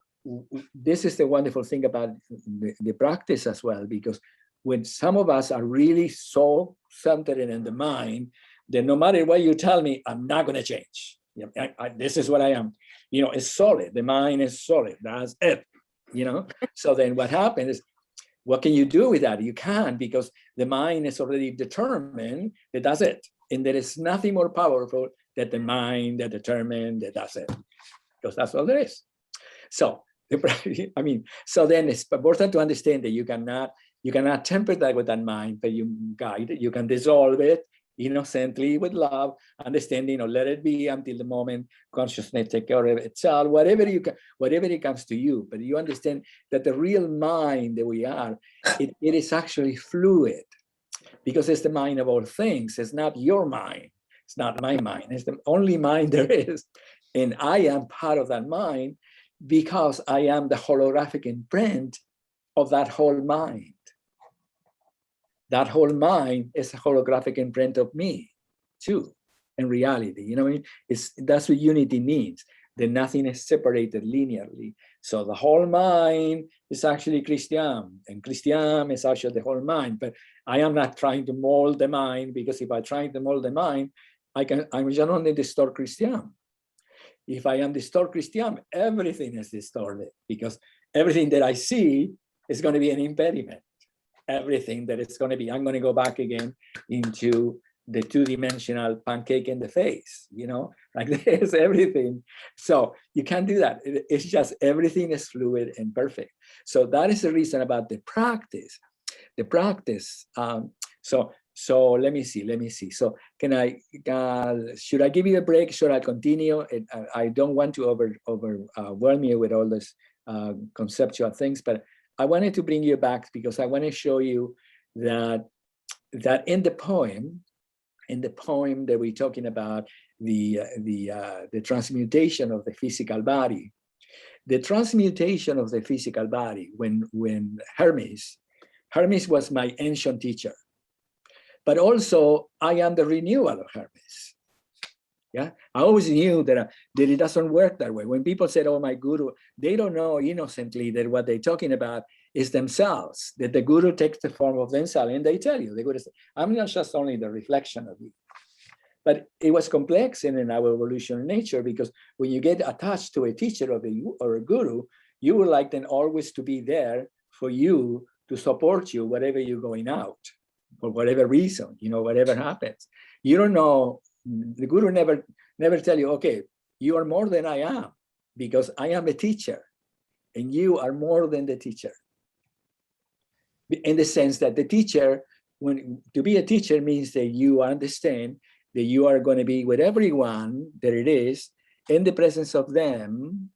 this is the wonderful thing about the practice as well, because when some of us are really so centered in the mind, that no matter what you tell me, I'm not going to change. You know, this is what I am. You know, it's solid. The mind is solid. That's it. You know. So then what happens is, what can you do with that? You can't, because the mind is already determined that that's it. And there is nothing more powerful than the mind that determined that that's it. Because that's all there is. So, I mean, so then it's important to understand that you cannot temper that with that mind, but you guide it. You can dissolve it innocently with love, understanding, or let it be until the moment consciousness take care of itself, whatever it comes to you. But you understand that the real mind that we are, it is actually fluid, because it's the mind of all things. It's not your mind. It's not my mind. It's the only mind there is. And I am part of that mind, because I am the holographic imprint of that whole mind. That whole mind is a holographic imprint of me, too, in reality. You know what I mean? That's what unity means, that nothing is separated linearly. So the whole mind is actually Christian, and Christian is actually the whole mind. But I am not trying to mold the mind, because if I try to mold the mind, I'm just only distort Christian. If I am distort Christian, everything is distorted, because everything that I see is going to be an impediment. Everything that it's going to be, I'm going to go back again into the two-dimensional pancake in the face, you know, like this, everything. So you can't do that. It's just everything is fluid and perfect. So that is the reason about the practice. The practice. So let me see. So should I give you a break? Should I continue? I don't want to overwhelm you with all this conceptual things, but I wanted to bring you back, because I want to show you that in the poem that we're talking about, the transmutation of the physical body, when Hermes was my ancient teacher, but also I am the renewal of Hermes. Yeah, I always knew that it doesn't work that way. When people said, "Oh, my guru," they don't know innocently that what they're talking about is themselves, that the guru takes the form of themselves, and they tell you, the guru says, "I'm not just only the reflection of you." But it was complex in our evolutionary nature, because when you get attached to a teacher or a guru, you would like them always to be there for you, to support you, whatever you're going out, for whatever reason, you know, whatever happens. You don't know The guru never tell you, okay, you are more than I am, because I am a teacher and you are more than the teacher. In the sense that the teacher, to be a teacher means that you understand that you are going to be with everyone that it is in the presence of them,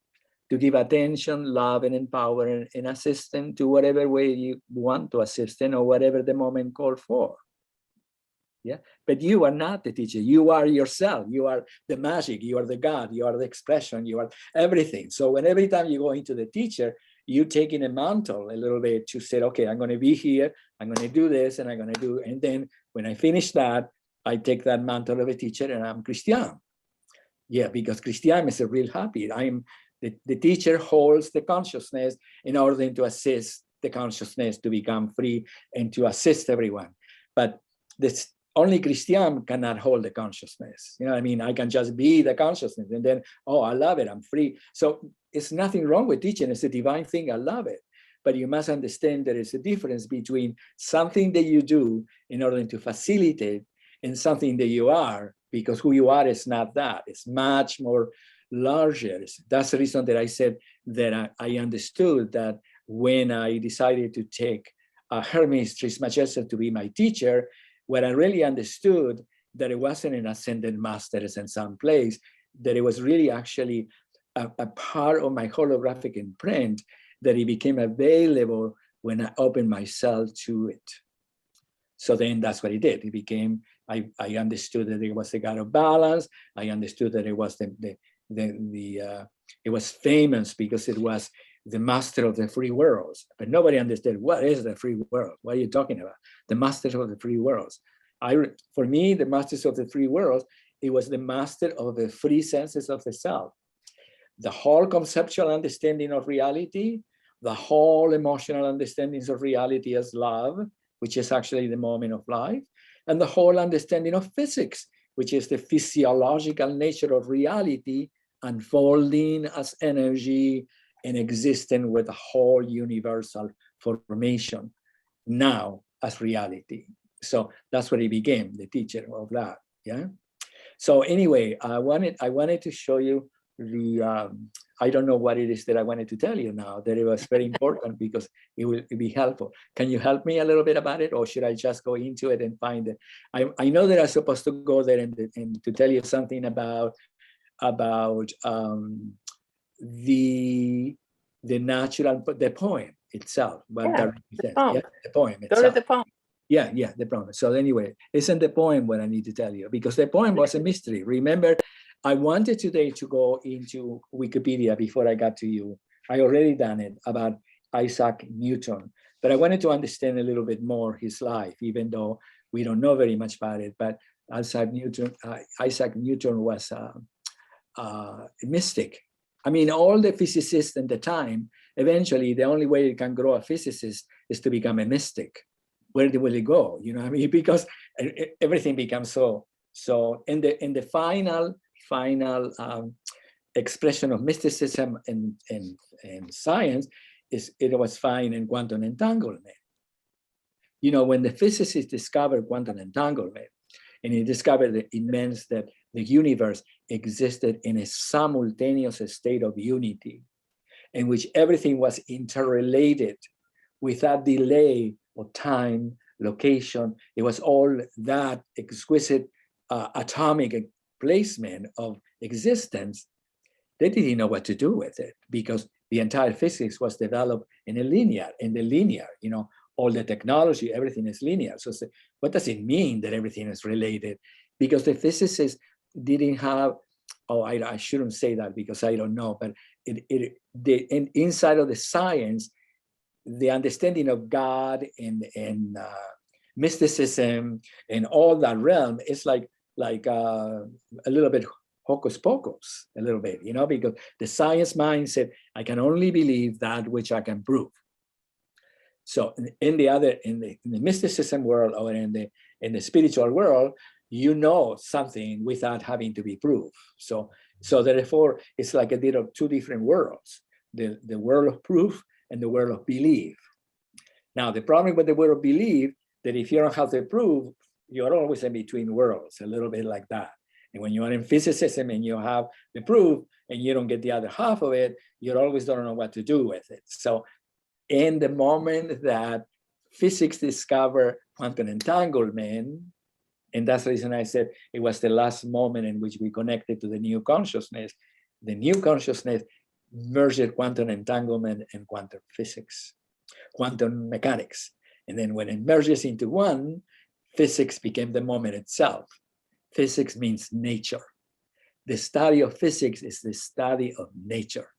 to give attention, love, and empower and assist them to whatever way you want to assist them, or whatever the moment called for. Yeah, but you are not the teacher. You are yourself. You are the magic. You are the God. You are the expression. You are everything. So when every time you go into the teacher, you taking a mantle a little bit to say, okay, I'm going to be here. I'm going to do this, and I'm going to do. And then when I finish that, I take that mantle of a teacher, and I'm Christian. Yeah, because Christian is a real happy. I'm the teacher holds the consciousness in order to assist the consciousness to become free and to assist everyone. But this only Christian cannot hold the consciousness. You know what I mean? I can just be the consciousness, and then, oh, I love it, I'm free. So it's nothing wrong with teaching. It's a divine thing. I love it. But you must understand there is a difference between something that you do in order to facilitate and something that you are, because who you are is not that. It's much more larger. That's the reason that I said that I understood that when I decided to take Hermes Trismegistus to be my teacher, what I really understood that it wasn't an ascended master in some place, that it was really actually a part of my holographic imprint, that it became available when I opened myself to it. So then that's what it did. It became, I understood that it was the God of balance. I understood that it was it was famous because it was the master of the three worlds. But nobody understood, what is the three worlds? What are you talking about? The master of the three worlds. For me, the masters of the three worlds, it was the master of the three senses of the self. The whole conceptual understanding of reality, the whole emotional understandings of reality as love, which is actually the moment of life, and the whole understanding of physics, which is the physiological nature of reality unfolding as energy and existing with a whole universal formation now as reality. So that's what he became, the teacher of that. Yeah. So anyway, I wanted to show you the I don't know what it is that I wanted to tell you now, that it was very important because it will be helpful. Can you help me a little bit about it, or should I just go into it and find it? I know that I'm supposed to go there and to tell you something about the poem itself. Yeah, the poem itself. Go to the poem. Yeah, the poem. So anyway, isn't the poem what I need to tell you? Because the poem was a mystery. Remember, I wanted today to go into Wikipedia before I got to you. I already done it about Isaac Newton, but I wanted to understand a little bit more his life, even though we don't know very much about it. But Isaac Newton was a mystic. I mean, all the physicists in the time, eventually, the only way you can grow a physicist is to become a mystic. Where will it go? You know what I mean? Because everything becomes so in the final expression of mysticism and science it was found in quantum entanglement. You know, when the physicists discovered quantum entanglement, and he discovered it meant that the universe existed in a simultaneous state of unity, in which everything was interrelated without delay of time, location. It was all that exquisite atomic placement of existence. They didn't know what to do with it because the entire physics was developed in the linear, you know, all the technology, everything is linear. So what does it mean that everything is related? Because the physicists didn't have, I shouldn't say that because I don't know, but inside of the science, the understanding of God and mysticism and all that realm is like a little bit hocus pocus, a little bit, you know, because the science mind said, I can only believe that which I can prove. So in the mysticism world or in the spiritual world, you know something without having to be proved. So therefore, it's like two different worlds, the world of proof and the world of belief. Now, the problem with the world of belief, that if you don't have to prove, you're always in between worlds, a little bit like that. And when you are in physicism and you have the proof and you don't get the other half of it, you always don't know what to do with it. So in the moment that physics discovered quantum entanglement, and that's the reason I said it was the last moment in which we connected to the new consciousness. The new consciousness merged quantum entanglement and quantum physics, quantum mechanics. And then when it merges into one, physics became the moment itself. Physics means nature. The study of physics is the study of nature.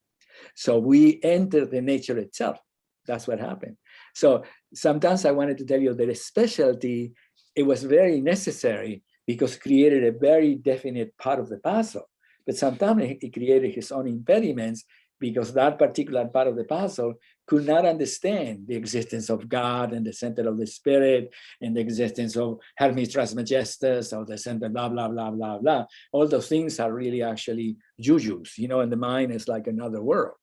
So we enter the nature itself. That's what happened. So sometimes I wanted to tell you that a specialty, it was very necessary because it created a very definite part of the puzzle. But sometimes it created his own impediments because that particular part of the puzzle could not understand the existence of God and the center of the spirit and the existence of Hermes Trismegistus or the center, blah, blah, blah, blah, blah. All those things are really actually jujus, you know, and the mind is like another world.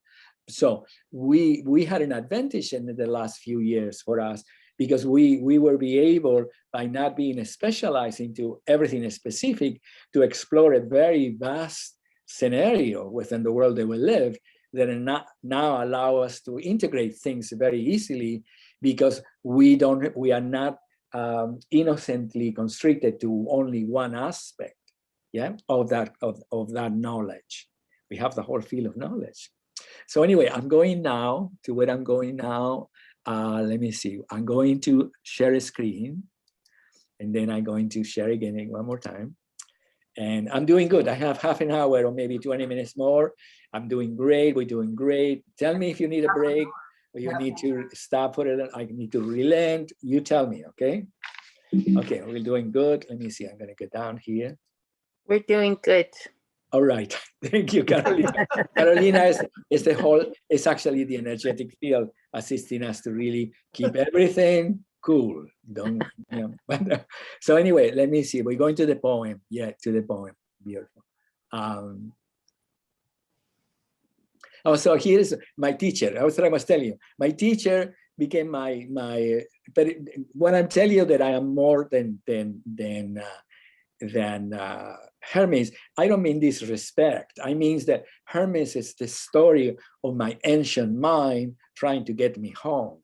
So we had an advantage in the last few years for us because we were be able, by not being specialized into everything specific, to explore a very vast scenario within the world that we live that now allow us to integrate things very easily because we are not innocently constricted to only one aspect, yeah, of that knowledge. We have the whole field of knowledge. So anyway, I'm going now to where I'm going now. Let me see. I'm going to share a screen, and then I'm going to share again one more time. And I'm doing good. I have half an hour or maybe 20 minutes more. I'm doing great. We're doing great. Tell me if you need a break or you need to stop for it. I need to relent. You tell me, okay? Okay, we're doing good. Let me see. I'm going to get down here. We're doing good. All right. Thank you, Carolina. Carolina is actually the energetic field assisting us to really keep everything cool. Don't, you know. So anyway, let me see. We're going to the poem. Yeah, to the poem. Beautiful. Oh, so here's my teacher. I was telling you, my teacher became my. But when I'm telling you that I am more than Hermes, I don't mean disrespect. I mean that Hermes is the story of my ancient mind trying to get me home.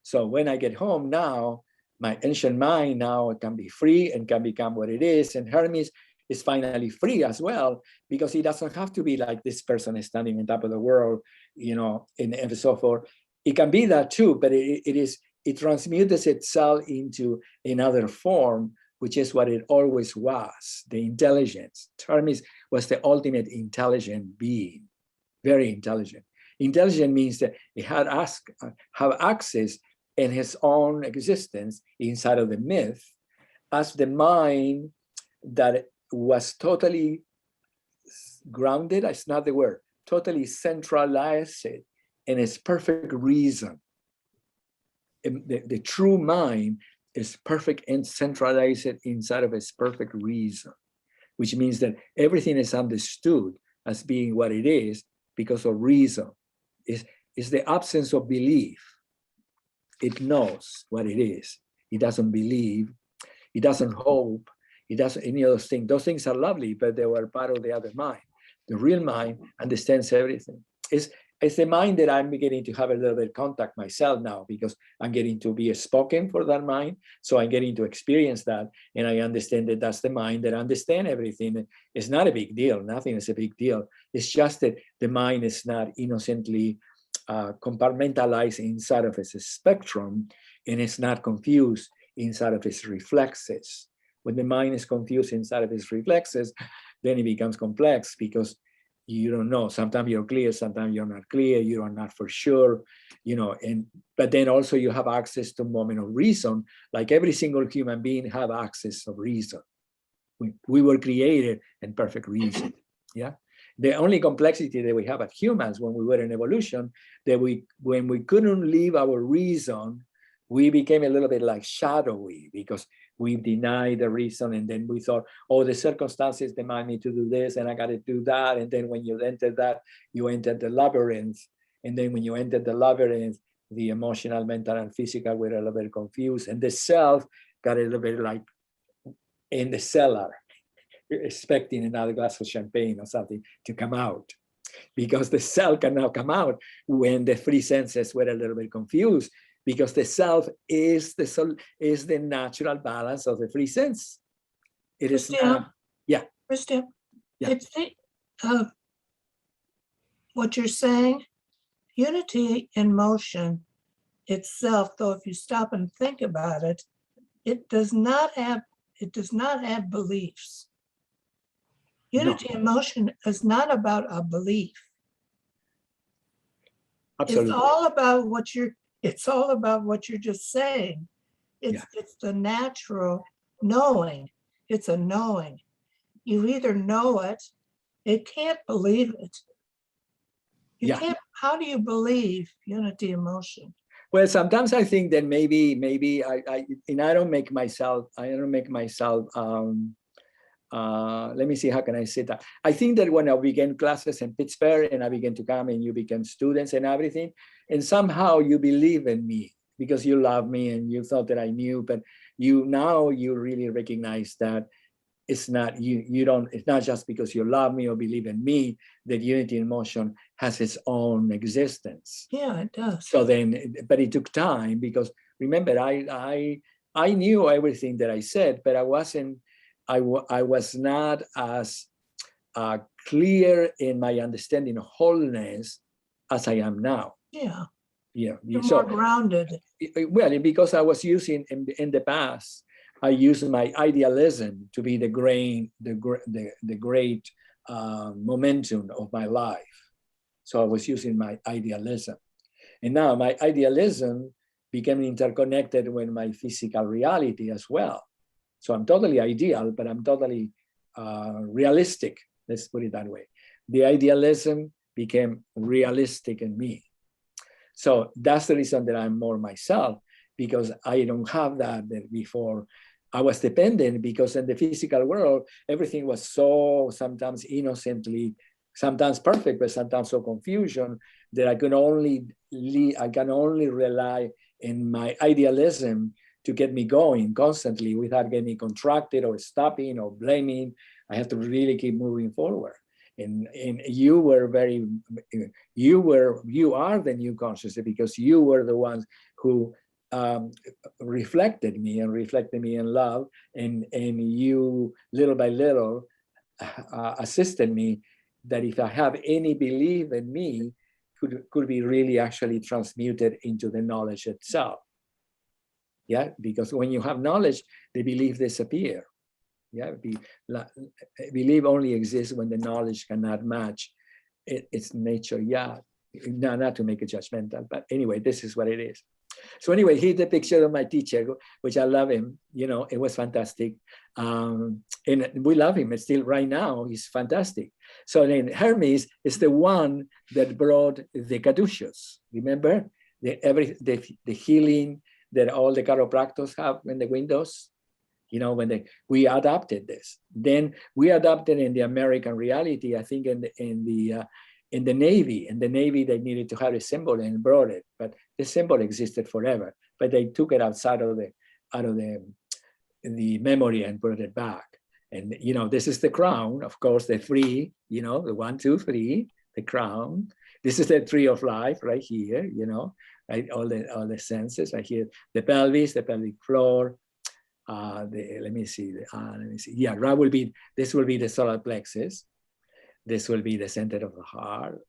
So when I get home now, my ancient mind now can be free and can become what it is. And Hermes is finally free as well, because he doesn't have to be like this person standing on top of the world, you know, and so forth. It can be that too, but it transmutes itself into another form, which is what it always was, the intelligence. Hermes was the ultimate intelligent being, very intelligent. Intelligent means that he had have access in his own existence inside of the myth as the mind that was totally grounded, it's not the word, totally centralized in its perfect reason. The true mind is perfect and centralized inside of its perfect reason, which means that everything is understood as being what it is because of reason. It's the absence of belief. It knows what it is. It doesn't believe. It doesn't hope. It doesn't any of those things. Those things are lovely, but they were part of the other mind. The real mind understands everything. It's the mind that I'm beginning to have a little bit of contact myself now, because I'm getting to be spoken for that mind. So I'm getting to experience that. And I understand that that's the mind that understands everything. It's not a big deal. Nothing is a big deal. It's just that the mind is not innocently compartmentalized inside of its spectrum, and it's not confused inside of its reflexes. When the mind is confused inside of its reflexes, then it becomes complex because you don't know. Sometimes you're clear, sometimes you're not clear, you are not for sure, you know, but then also you have access to moment of reason, like every single human being have access of reason. We were created in perfect reason, yeah? The only complexity that we have as humans when we were in evolution, that when we couldn't leave our reason, we became a little bit like shadowy because we denied the reason, and then we thought, oh, the circumstances demand me to do this, and I got to do that. And then when you enter that, you enter the labyrinth. And then when you enter the labyrinth, the emotional, mental, and physical were a little bit confused, and the self got a little bit like in the cellar. expecting another glass of champagne or something to come out, because the self cannot come out when the three senses were a little bit confused, because the self is the natural balance of the three senses. It is not. Yeah. Christian, Yeah. I think what you're saying, unity in motion itself, though, if you stop and think about it, it does not have beliefs. Unity in motion is not about a belief. Absolutely. It's all about what you're just saying. It's the natural knowing. It's a knowing. You either know it, it can't believe it. You can't, how do you believe unity in motion? Well, sometimes I think that maybe I don't make myself, let me see, how can I say that? I think that when I began classes in Pittsburgh and I began to come and you became students and everything, and somehow you believe in me because you love me and you thought that I knew, but now you really recognize that it's not it's not just because you love me or believe in me that unity in motion has its own existence. Yeah, it does. So then, but it took time, because remember, I knew everything that I said, but I was not as clear in my understanding of wholeness as I am now. Yeah. Yeah. You're So, more grounded. well, because I was using in the past, I used my idealism to be the great momentum of my life. So I was using my idealism. And now my idealism became interconnected with my physical reality as well. So I'm totally ideal, but I'm totally realistic. Let's put it that way. The idealism became realistic in me. So that's the reason that I'm more myself, because I don't have that before. I was dependent, because in the physical world, everything was so sometimes innocently, sometimes perfect, but sometimes so confusion that I can only rely in my idealism to get me going constantly without getting contracted or stopping or blaming. I have to really keep moving forward. And you are the new consciousness, because you were the ones who reflected me in love, and you little by little assisted me that if I have any belief in me, could be really actually transmuted into the knowledge itself. Yeah, because when you have knowledge, the belief disappear. Yeah, belief only exists when the knowledge cannot match its nature. Yeah, not to make it judgmental, but anyway, this is what it is. So anyway, here's the picture of my teacher, which I love him. You know, it was fantastic. And we love him. It's still right now, he's fantastic. So then Hermes is the one that brought the caduceus. Remember the healing that all the chiropractors have in the windows? You know, we adopted this. Then we adopted in the American reality, I think in the Navy. In the Navy, they needed to have a symbol and brought it, but the symbol existed forever. But they took it outside of the memory and brought it back. And you know, this is the crown, of course, the three. You know, the 1, 2, 3, the crown. This is the tree of life right here. You know, right, all the senses right here. The pelvis, the pelvic floor. Let me see. Yeah, this will be the solar plexus. This will be the center of the heart.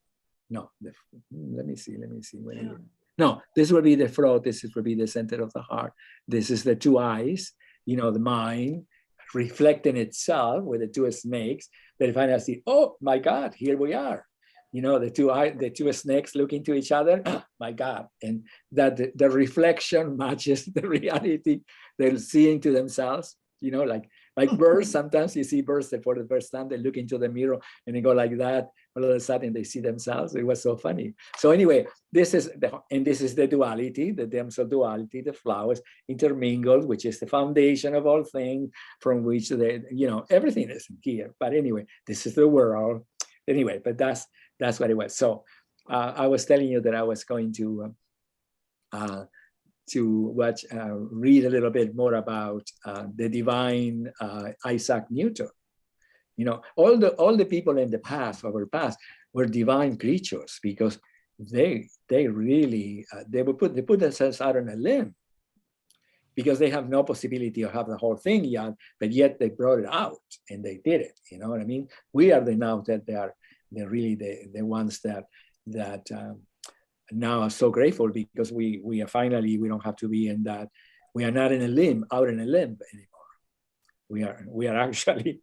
No, let me see. Yeah. No, this will be the throat. This will be the center of the heart. This is the two eyes, you know, the mind reflecting itself with the two snakes. Then finally I see, oh my God, here we are. You know, the two snakes looking to each other. Oh, my God. And that the reflection matches the reality. They're seeing to themselves, you know, like birds. Sometimes you see birds that for the first time, they look into the mirror and they go like that. All of a sudden they see themselves. It was so funny. So anyway, this is the duality, the damsel duality, the flowers intermingled, which is the foundation of all things, from which everything is here. But anyway, this is the world. Anyway, but that's what it was. So I was telling you that I was going to read a little bit more about the divine Isaac Newton. All the people in the past, our past, were divine creatures because they really they put themselves out on a limb because they have no possibility of having the whole thing yet, but yet they brought it out and they did it. You know what I mean? We are the now that they're really the ones that now are so grateful because we are finally, we don't have to be in that. We are not out in a limb anymore. We are actually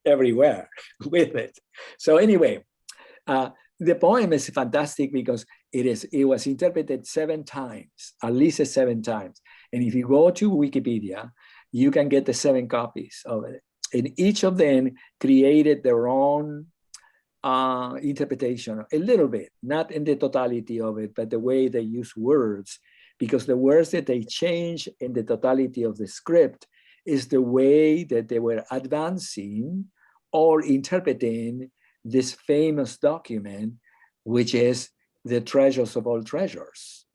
everywhere with it. So anyway, the poem is fantastic because it was interpreted 7 times, at least 7 times. And if you go to Wikipedia, you can get the 7 copies of it. And each of them created their own interpretation, a little bit, not in the totality of it, but the way they use words, because the words that they change in the totality of the script is the way that they were advancing or interpreting this famous document, which is the treasures of all treasures.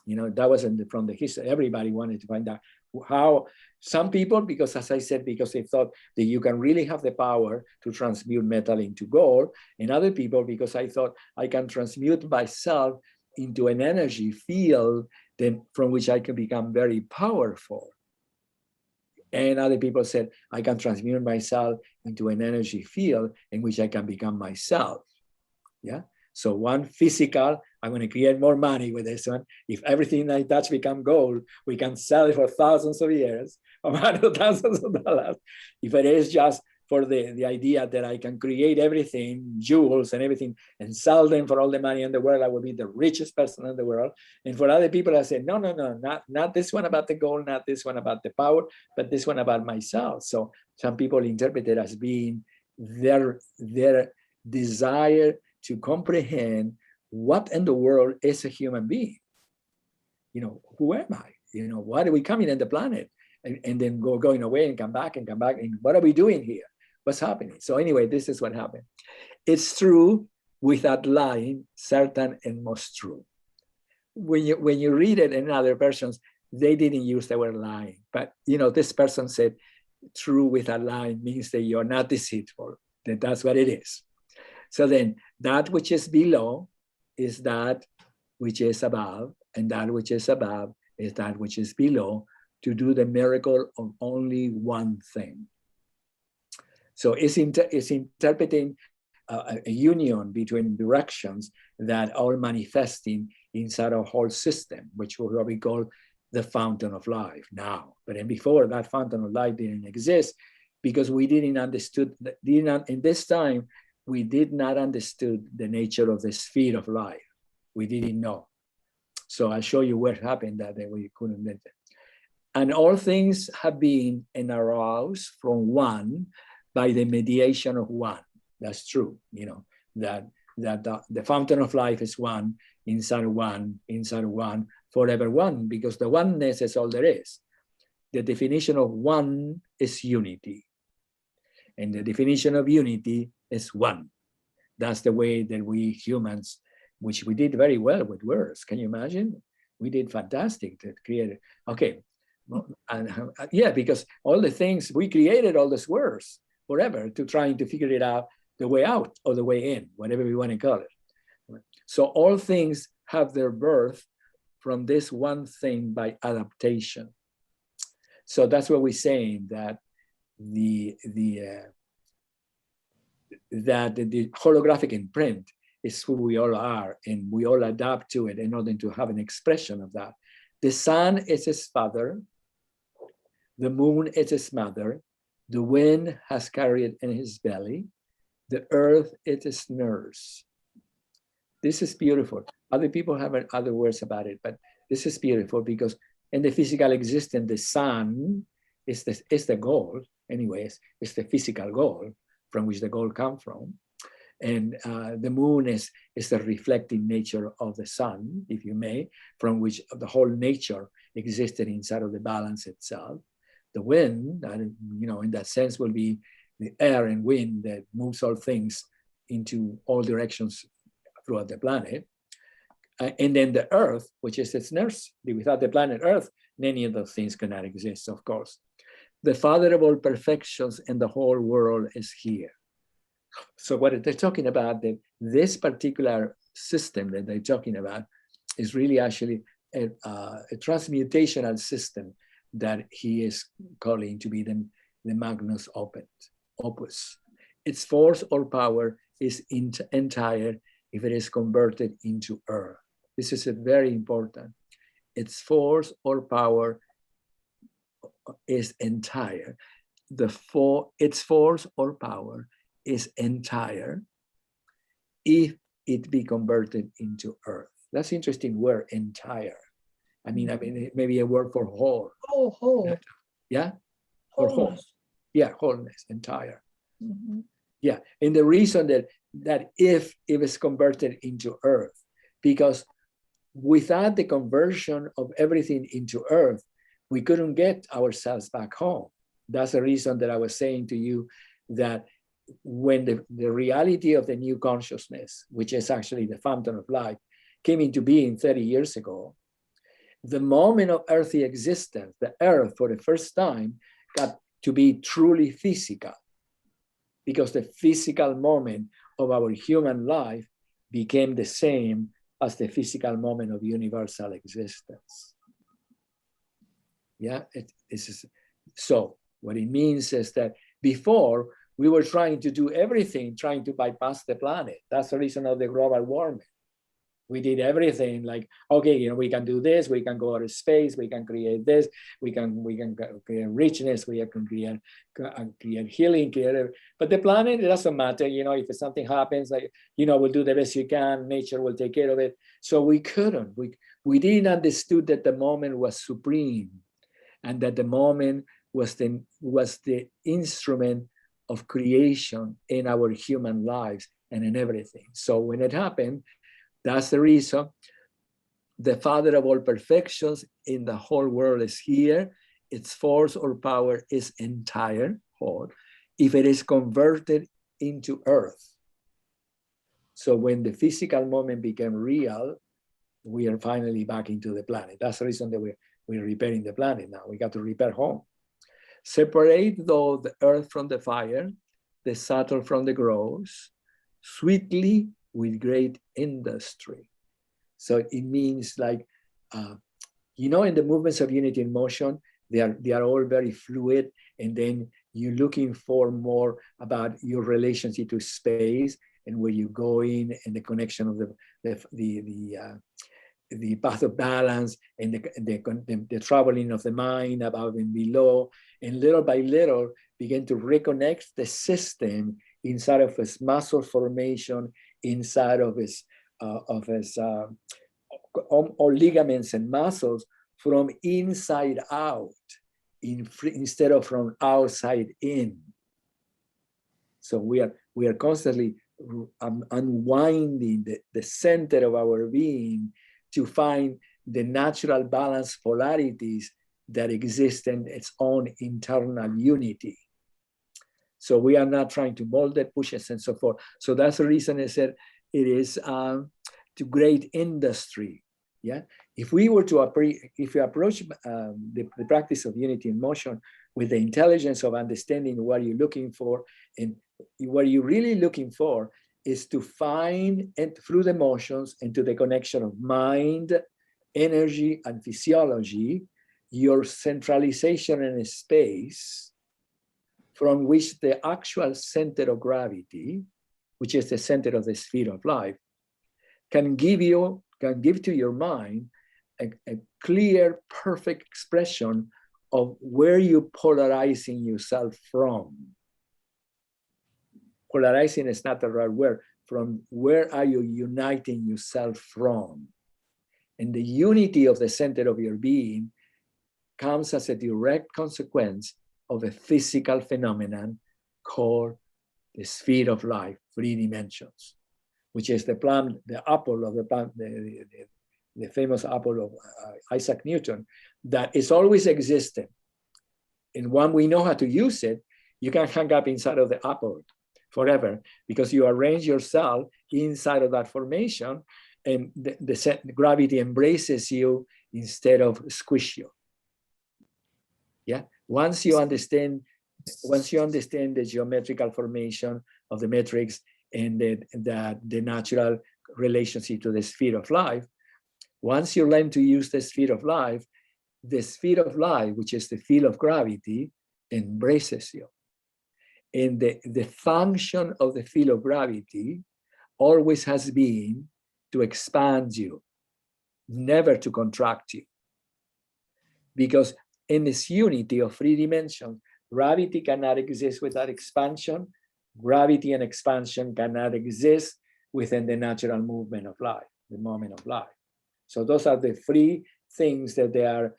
That was from the history. Everybody wanted to find out how some people, because as I said, because they thought that you can really have the power to transmute metal into gold, and other people, because I thought I can transmute myself into an energy field from which I can become very powerful. And other people said, I can transmute myself into an energy field in which I can become myself. Yeah. So one physical, I'm going to create more money with this one. If everything I touch become gold, we can sell it for thousands of years, for thousands of dollars. If it is just for the idea that I can create everything, jewels and everything, and sell them for all the money in the world, I will be the richest person in the world. And for other people, I said, no, not this one about the gold, not this one about the power, but this one about myself. So some people interpret it as being their desire to comprehend what in the world is a human being. Who am I? Why are we coming on the planet? And then going away and come back and what are we doing here? What's happening? So anyway, this is what happened. It's true without lying, certain and most true. When you read it in other versions, they didn't use the word lying, but this person said true without lying means that you're not deceitful. That's what it is. So then that which is below is that which is above, and that which is above is that which is below, to do the miracle of only one thing. So it's interpreting a union between directions that are manifesting inside a whole system, which what we call the fountain of life now. But then before, that fountain of life didn't exist because we in this time, we did not understood the nature of the sphere of life. We didn't know. So I'll show you what happened that we couldn't. And all things have been and aroused from one by the mediation of one. That's true, that the fountain of life is one, inside one, forever one, because the oneness is all there is. The definition of one is unity. And the definition of unity is one. That's the way that we humans, which we did very well with words. Can you imagine? We did fantastic to create it. Okay. And yeah, because all the things we created, all these words forever to trying to figure it out, the way out or the way in, whatever we want to call it. So all things have their birth from this one thing by adaptation. So that's what we're saying, that the holographic imprint is who we all are, and we all adapt to it in order to have an expression of that. The sun is his father, the moon is his mother, the wind has carried in his belly, the earth is his nurse. This is beautiful. Other people have other words about it, but this is beautiful because in the physical existence, the sun is the goal, anyways, it's the physical goal from which the gold comes from. And the moon is the reflecting nature of the sun, if you may, from which the whole nature existed inside of the balance itself. The wind, in that sense, will be the air and wind that moves all things into all directions throughout the planet. And then the earth, which is its nurse. Without the planet Earth, many of those things cannot exist, of course. The Father of all perfections and the whole world is here. So what they're talking about, this particular system that they're talking about is really actually a transmutational system that he is calling to be the Magnus Opus. Its force or power is entire if it is converted into earth. This is very important. Its force or power is entire. Its force or power is entire if it be converted into earth. That's interesting word, entire. I mean, maybe a word for whole. Oh, whole. Yeah? Or whole. Wholeness. Yeah, wholeness, entire. Mhm. Yeah, and the reason that if it is converted into earth, because without the conversion of everything into earth, we couldn't get ourselves back home. That's the reason that I was saying to you that when the reality of the new consciousness, which is actually the fountain of life, came into being 30 years ago, the moment of earthly existence, the earth for the first time got to be truly physical, because the physical moment of our human life became the same as the physical moment of universal existence. Yeah, this is so. What it means is that before we were trying to do everything, trying to bypass the planet. That's the reason of the global warming. We did everything like, okay, we can do this, we can go out of space, we can create this, we can create richness, we can create healing, but the planet, it doesn't matter, if something happens, like, we'll do the best you can, nature will take care of it. So we couldn't, we didn't understood that the moment was supreme, and that the moment was the instrument of creation in our human lives and in everything. So when it happened, that's the reason the Father of all perfections in the whole world is here. Its force or power is entire, whole, if it is converted into earth. So when the physical moment became real, we are finally back into the planet. That's the reason that we're repairing the planet now. We got to repair home. Separate though the earth from the fire, the subtle from the gross, sweetly with great industry. So it means like, in the movements of unity in motion, they are all very fluid, and then you're looking for more about your relationship to space and where you're going, and the connection of the path of balance, and the traveling of the mind above and below, and little by little begin to reconnect the system inside of his muscle formation, inside of his or ligaments and muscles, from inside out, instead of from outside in. So we are constantly unwinding the center of our being to find the natural balance polarities that exist in its own internal unity. So we are not trying to mold it, push it, and so forth. So that's the reason I said it is to great industry. Yeah. If we were to approach the practice of unity in motion with the intelligence of understanding what you're looking for, and what you're really looking for is to find, and through the motions and to the connection of mind, energy, and physiology, your centralization in space, from which the actual center of gravity, which is the center of the sphere of life, can give to your mind a clear, perfect expression of where you're polarizing yourself from. Polarizing is not the right word. From where are you uniting yourself from? And the unity of the center of your being comes as a direct consequence of a physical phenomenon called the sphere of life, 3 dimensions, which is the apple of the plant, the famous apple of Isaac Newton, that is always existing. And when we know how to use it, you can hang up inside of the apple forever, because you arrange yourself inside of that formation, and the gravity embraces you instead of squish you. Yeah, Once you understand the geometrical formation of the matrix and the natural relationship to the sphere of life, once you learn to use the sphere of life, which is the field of gravity, embraces you. And the function of the field of gravity always has been to expand you, never to contract you. Because in this unity of 3 dimensions, gravity cannot exist without expansion. Gravity and expansion cannot exist within the natural movement of life, the moment of life. So those are the 3 things that they are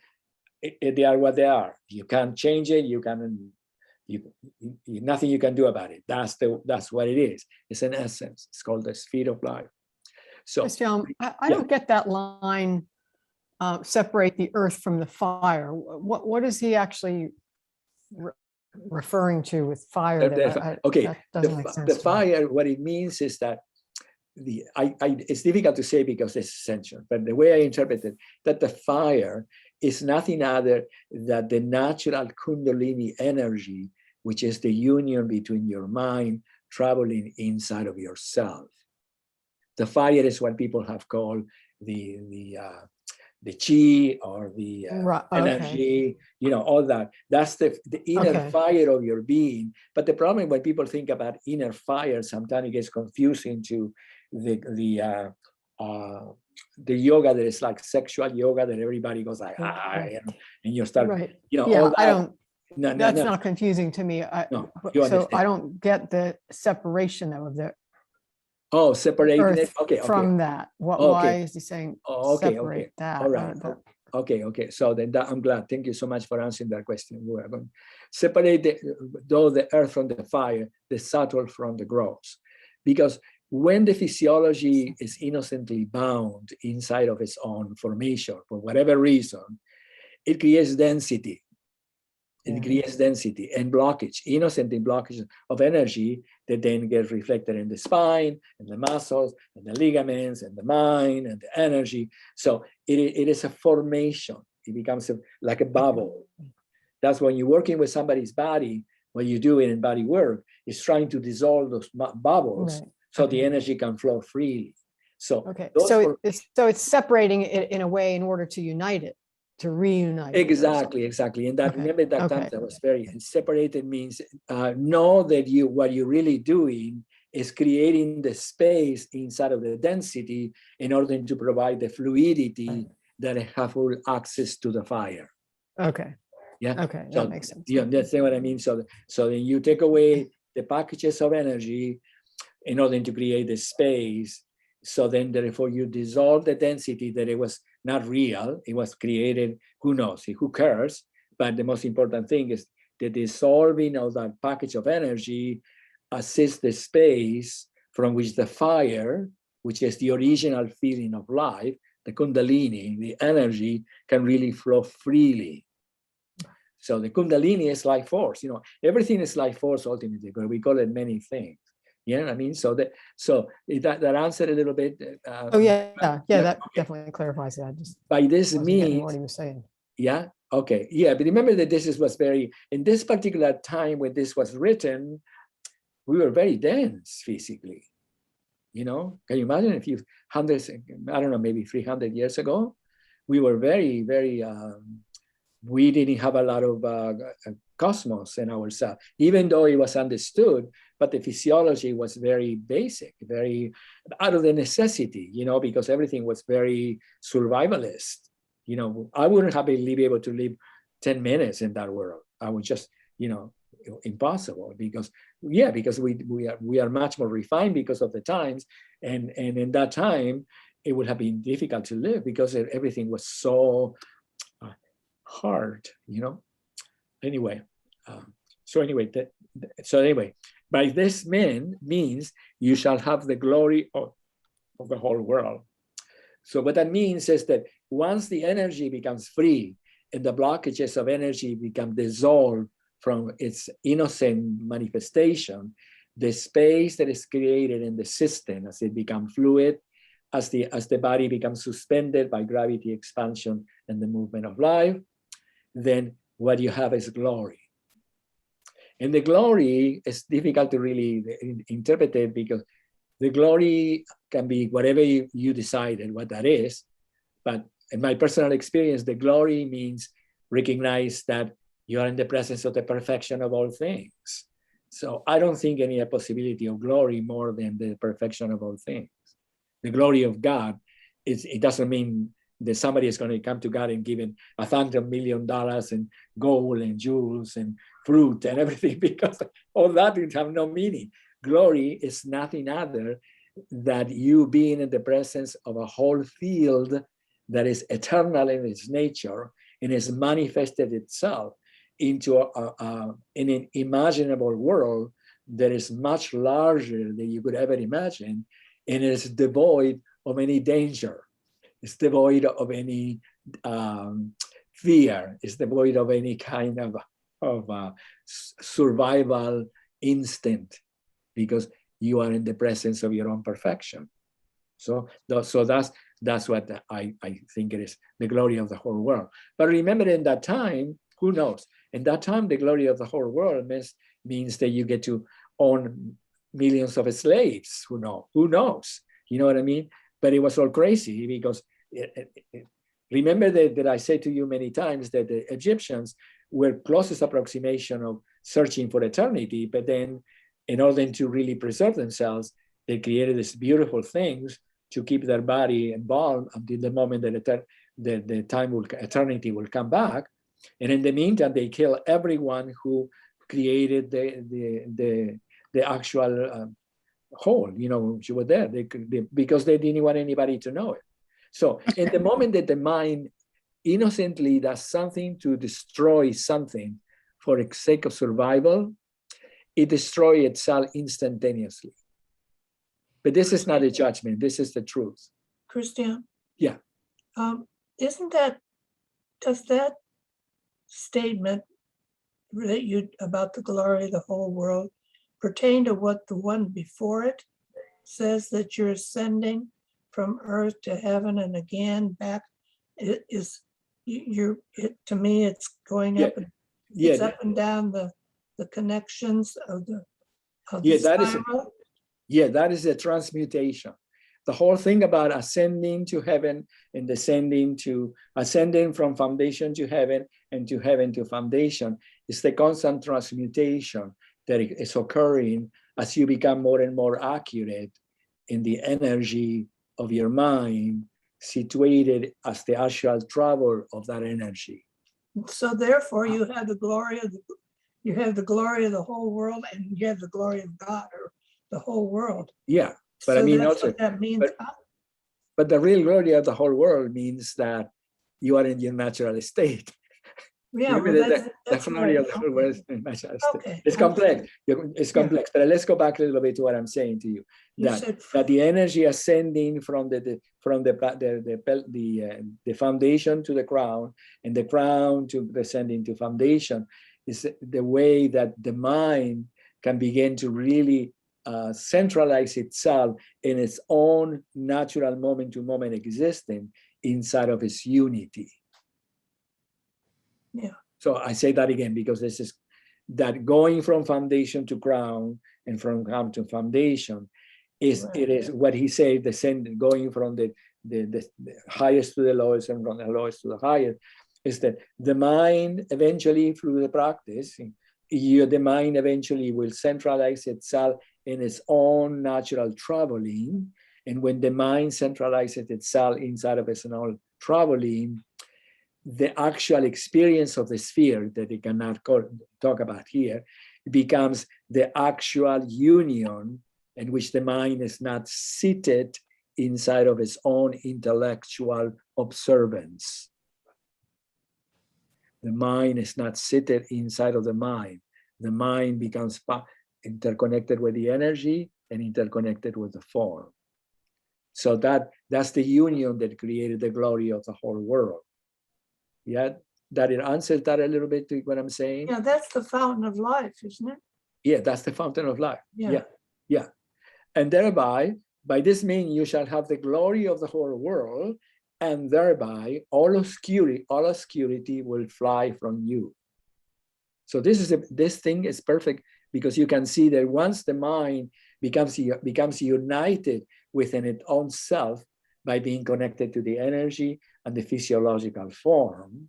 what they are. You can't change it. Nothing you can do about it. That's what it is. It's an essence. It's called the sphere of life. So Christian, I don't get that line, separate the earth from the fire. What is he actually referring to with fire there? Okay, that doesn't make sense the to me. fire, what it means is that it's difficult to say because it's essential, but the way I interpret it, that the fire is nothing other than the natural Kundalini energy, which is the union between your mind traveling inside of yourself. The fire is what people have called the chi or the energy, all that. That's the inner fire of your being. But the problem when people think about inner fire, sometimes it gets confused into the yoga that is like sexual yoga that everybody goes like, and you start, all that. That's not confusing to me. So I don't get the separation though of the separating it. From that. Why is he saying separate that? All right. Okay. So then I'm glad. Thank you so much for answering that question. We're going to separate the earth from the fire, the subtle from the gross, because when the physiology is innocently bound inside of its own formation for whatever reason, it creates density. It creates density and blockage, innocent blockage of energy that then gets reflected in the spine and the muscles and the ligaments and the mind and the energy. So it is a formation. It becomes like a bubble. That's when you're working with somebody's body, what you do in body work is trying to dissolve those bubbles so the energy can flow freely. So it's separating it in a way in order to unite it. To reunite. Exactly. And that remember that time that was very separated means know that what you're really doing is creating the space inside of the density in order to provide the fluidity that have full access to the fire. Yeah. Okay. So, that makes sense. That's what I mean. So then you take away the packages of energy in order to create the space. So then therefore you dissolve the density that it was not real, it was created, who knows, who cares? But the most important thing is the dissolving of that package of energy assists the space from which the fire, which is the original feeling of life, the Kundalini, the energy can really flow freely. So the Kundalini is life force, everything is life force ultimately, but we call it many things. Yeah, I mean, so that answered a little bit. That definitely clarifies that. By this means, what he was saying. Yeah. Okay. Yeah, but remember that this was very in this particular time when this was written, we were very dense physically. Can you imagine a few hundreds? I don't know, maybe 300 years ago, we were very, very. We didn't have a lot of cosmos in ourselves, even though it was understood, but the physiology was very basic, very out of the necessity, because everything was very survivalist. I wouldn't have been able to live 10 minutes in that world. I would just, impossible because we are much more refined because of the times. And in that time, it would have been difficult to live because everything was so hard, Anyway, by this means you shall have the glory of the whole world. So what that means is that once the energy becomes free and the blockages of energy become dissolved from its innocent manifestation, the space that is created in the system as it becomes fluid, as the body becomes suspended by gravity expansion and the movement of life, then what you have is glory. And the glory is difficult to really interpret it, because the glory can be whatever you decided what that is. But in my personal experience, the glory means recognize that you are in the presence of the perfection of all things. So I don't think any possibility of glory more than the perfection of all things. The glory of God, it doesn't mean that somebody is going to come to God and give him $100 million and gold and jewels and fruit and everything, because all that will have no meaning. Glory is nothing other than you being in the presence of a whole field that is eternal in its nature and has manifested itself into in an imaginable world that is much larger than you could ever imagine, and is devoid of any danger. It's devoid of any fear. It's devoid of any kind of survival instinct, because you are in the presence of your own perfection. So that's what I think it is, the glory of the whole world. But remember, in that time, who knows? In that time, the glory of the whole world means that you get to own millions of slaves. Who knows? You know what I mean? But it was all crazy, because remember that I said to you many times that the Egyptians were closest approximation of searching for eternity, but then in order to really preserve themselves, they created these beautiful things to keep their body embalmed until the moment that eternity will come back. And in the meantime, they kill everyone who created the actual whole. You were there. Because they didn't want anybody to know it. So in the moment that the mind innocently does something to destroy something for the sake of survival, it destroys itself instantaneously. But this is not a judgment. This is the truth. Christian? Yeah. Does that statement about the glory of the whole world pertain to what the one before it says, that you're ascending from earth to heaven and again back? To me, it's going up and it's up and down the connections of the spiral. That is a transmutation. The whole thing about ascending to heaven and ascending from foundation to heaven and to heaven to foundation is the constant transmutation that is occurring as you become more and more accurate in the energy of your mind, situated as the actual travel of that energy. So therefore, you have the glory of the whole world, and you have the glory of God, or the whole world. Yeah, but so I mean that's also what that means. But the real glory of the whole world means that you are in your natural state. Yeah, the glory of the whole world is in natural state. Okay. It's complex. It's complex. But let's go back a little bit to what I'm saying to you. That the energy ascending from the foundation to the crown, and the crown to descending to foundation, is the way that the mind can begin to really centralize itself in its own natural moment-to-moment existence inside of its unity. Yeah. So I say that again, because this is that going from foundation to crown and from crown to foundation is right. It is what he said, going from the highest to the lowest and from the lowest to the highest, is that the mind eventually, through the practice, the mind eventually will centralize itself in its own natural traveling. And when the mind centralizes itself inside of its own traveling, the actual experience of the sphere that we cannot talk about here becomes the actual union in which the mind is not seated inside of its own intellectual observance. The mind is not seated inside of the mind. The mind becomes interconnected with the energy and interconnected with the form. So that's the union that created the glory of the whole world. Yeah, that it answers that a little bit to what I'm saying. Yeah, that's the fountain of life, isn't it? Yeah, that's the fountain of life. Yeah. And thereby, by this means, you shall have the glory of the whole world, and thereby all obscurity will fly from you. So this thing is perfect because you can see that once the mind becomes united within its own self by being connected to the energy and the physiological form,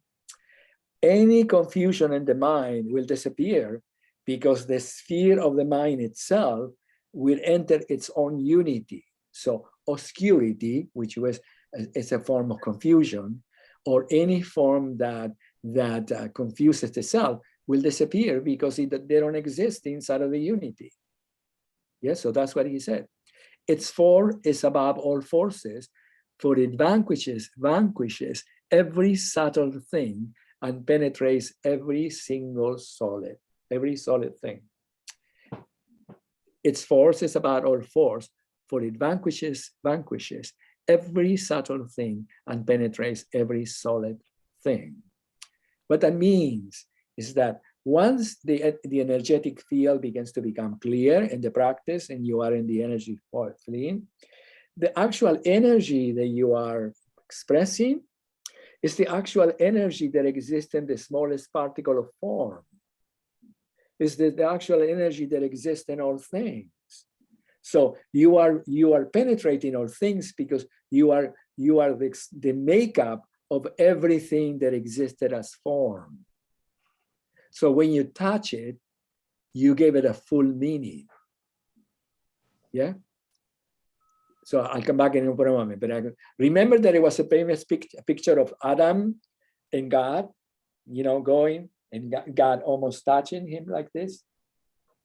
any confusion in the mind will disappear because the sphere of the mind itself will enter its own unity. So obscurity, which is a form of confusion, or any form that confuses the self, will disappear because they don't exist inside of the unity. Yes, so that's what he said. Its force is above all forces, for it vanquishes every subtle thing and penetrates every single solid thing. Its force is about all force, for it vanquishes every subtle thing and penetrates every solid thing. What that means is that once the energetic field begins to become clear in the practice and you are in the energy field, the actual energy that you are expressing is the actual energy that exists in the smallest particle of form. Is the actual energy that exists in all things. So you are penetrating all things because you are the makeup of everything that existed as form. So when you touch it, you give it a full meaning. Yeah. So I'll come back in a moment, but remember that it was a famous picture of Adam and God, going and God almost touching him like this.